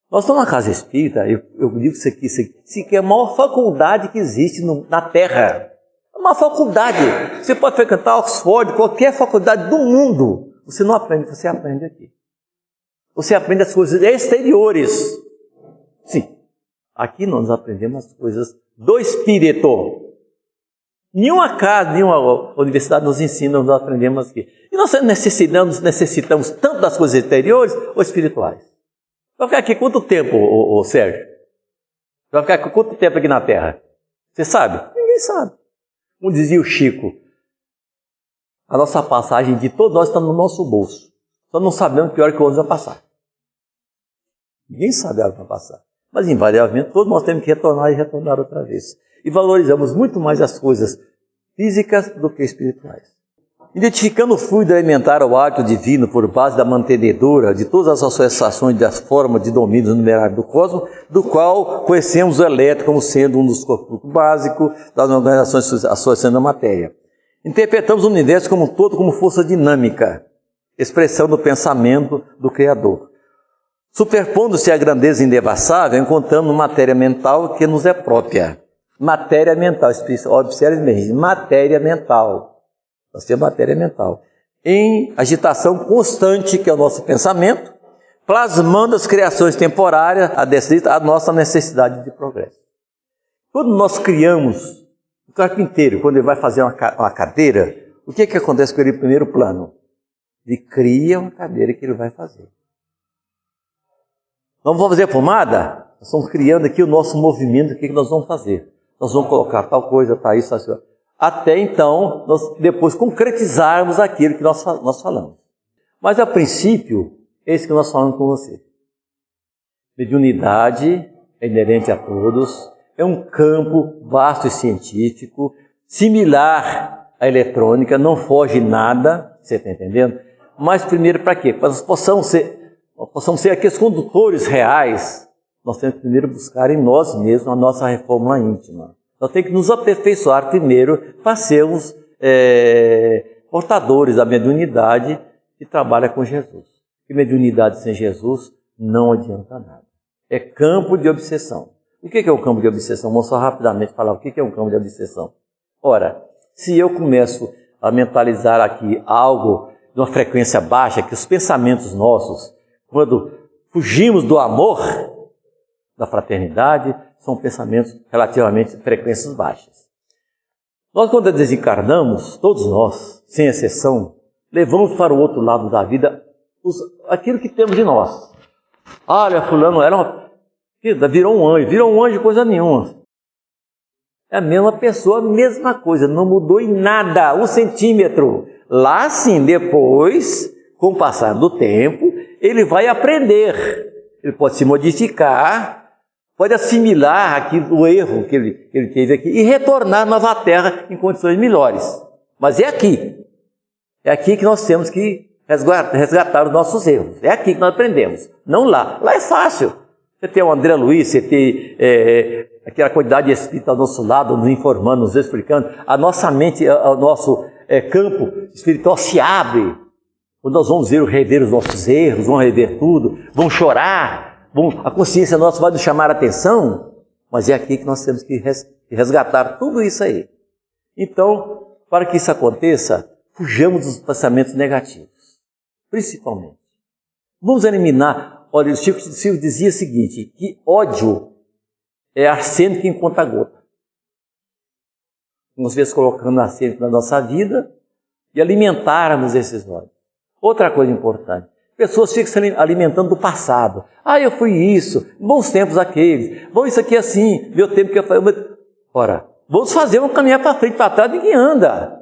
Nós estamos na casa espírita, eu digo isso aqui é a maior faculdade que existe na Terra. É uma faculdade. Você pode frequentar Oxford, qualquer faculdade do mundo. Você não aprende, você aprende aqui. Você aprende as coisas exteriores. Sim, aqui nós aprendemos as coisas do Espírito. Nenhuma casa, nenhuma universidade nos ensina, nós aprendemos aqui. E nós necessitamos tanto das coisas exteriores ou espirituais. Vai ficar aqui quanto tempo, Sérgio? Vai ficar aqui quanto tempo aqui na Terra? Você sabe? Ninguém sabe. Como dizia o Chico, a nossa passagem de todos nós está no nosso bolso. Só não sabemos que hora que o ônibus vai passar. Ninguém sabe a hora que vai passar. Mas, invariavelmente, todos nós temos que retornar e retornar outra vez. E valorizamos muito mais as coisas físicas do que espirituais. Identificando o fluido elementar ao hábito divino por base da mantenedora de todas as associações das formas de domínio numerário do cosmos, do qual conhecemos o elétrico como sendo um dos corpos básicos das organizações associando a matéria. Interpretamos o universo como um todo como força dinâmica, expressão do pensamento do Criador. Superpondo-se à grandeza indevassável, encontramos matéria mental que nos é própria. Matéria mental, observe bem, matéria mental. Nós temos matéria mental. Em agitação constante, que é o nosso pensamento, plasmando as criações temporárias, a nossa necessidade de progresso. Quando nós criamos, o carpinteiro, quando ele vai fazer uma cadeira, o que acontece com ele em primeiro plano? Ele cria uma cadeira que ele vai fazer. Nós vamos fazer pomada? Nós estamos criando aqui o nosso movimento, o que nós vamos fazer? Nós vamos colocar tal coisa, tal isso, tal isso. Até então, nós depois concretizarmos aquilo que nós falamos. Mas, a princípio, é isso que nós falamos com você. Mediunidade é inerente a todos, é um campo vasto e científico, similar à eletrônica, não foge nada, você está entendendo? Mas, primeiro, para quê? Para nós possamos ser aqueles condutores reais, nós temos que primeiro buscar em nós mesmos a nossa reforma íntima. Nós temos que nos aperfeiçoar primeiro para sermos portadores da mediunidade que trabalha com Jesus. E mediunidade sem Jesus não adianta nada. É campo de obsessão. O que é o campo de obsessão? Vamos só rapidamente falar o que é um campo de obsessão. Ora, se eu começo a mentalizar aqui algo de uma frequência baixa, que os pensamentos nossos, quando fugimos do amor, da fraternidade, são pensamentos relativamente frequências baixas. Nós, quando desencarnamos, todos nós, sem exceção, levamos para o outro lado da vida aquilo que temos de nós. Olha, fulano virou um anjo coisa nenhuma. É a mesma pessoa, a mesma coisa, não mudou em nada, 1 centímetro. Lá sim, depois, com o passar do tempo, ele vai aprender, ele pode se modificar, pode assimilar o erro que ele teve aqui e retornar à nova terra em condições melhores. Mas é aqui É aqui que nós temos que resgatar os nossos erros. É aqui que nós aprendemos, não lá. Lá é fácil. Você tem o André Luiz, você tem aquela quantidade de espírito ao nosso lado, nos informando, nos explicando. A nossa mente, o nosso campo espiritual se abre. Quando nós vamos rever os nossos erros, vamos rever tudo, vamos chorar, a consciência nossa vai nos chamar a atenção, mas é aqui que nós temos que resgatar tudo isso aí. Então, para que isso aconteça, fujamos dos pensamentos negativos, principalmente. Vamos eliminar, olha, o Chico dizia o seguinte, que ódio é arsênico em conta-gota. Às vezes colocando arsênico na nossa vida e alimentarmos esses ódios. Outra coisa importante, pessoas ficam se alimentando do passado. Eu fui isso, bons tempos aqueles, bom isso aqui assim, meu tempo que eu falei. Ora, vamos fazer um caminhar para frente, para trás, ninguém anda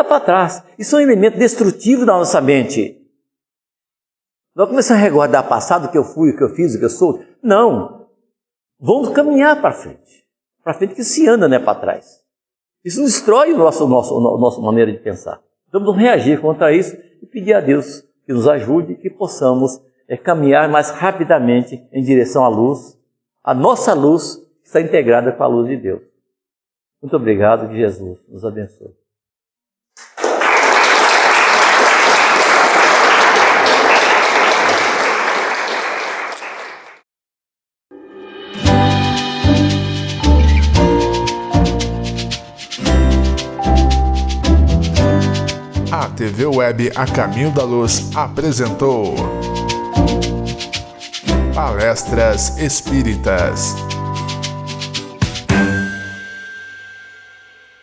para trás. Isso é um elemento destrutivo da nossa mente. Nós começamos a recordar passado, o que eu fui, o que eu fiz, o que eu sou. Não, vamos caminhar para frente que se anda, não é para trás. Isso destrói a nossa maneira de pensar. Então vamos reagir contra isso e pedir a Deus que nos ajude, que possamos caminhar mais rapidamente em direção à luz, a nossa luz que está integrada com a luz de Deus. Muito obrigado, que Jesus nos abençoe. A TV Web A Caminho da Luz apresentou Palestras Espíritas.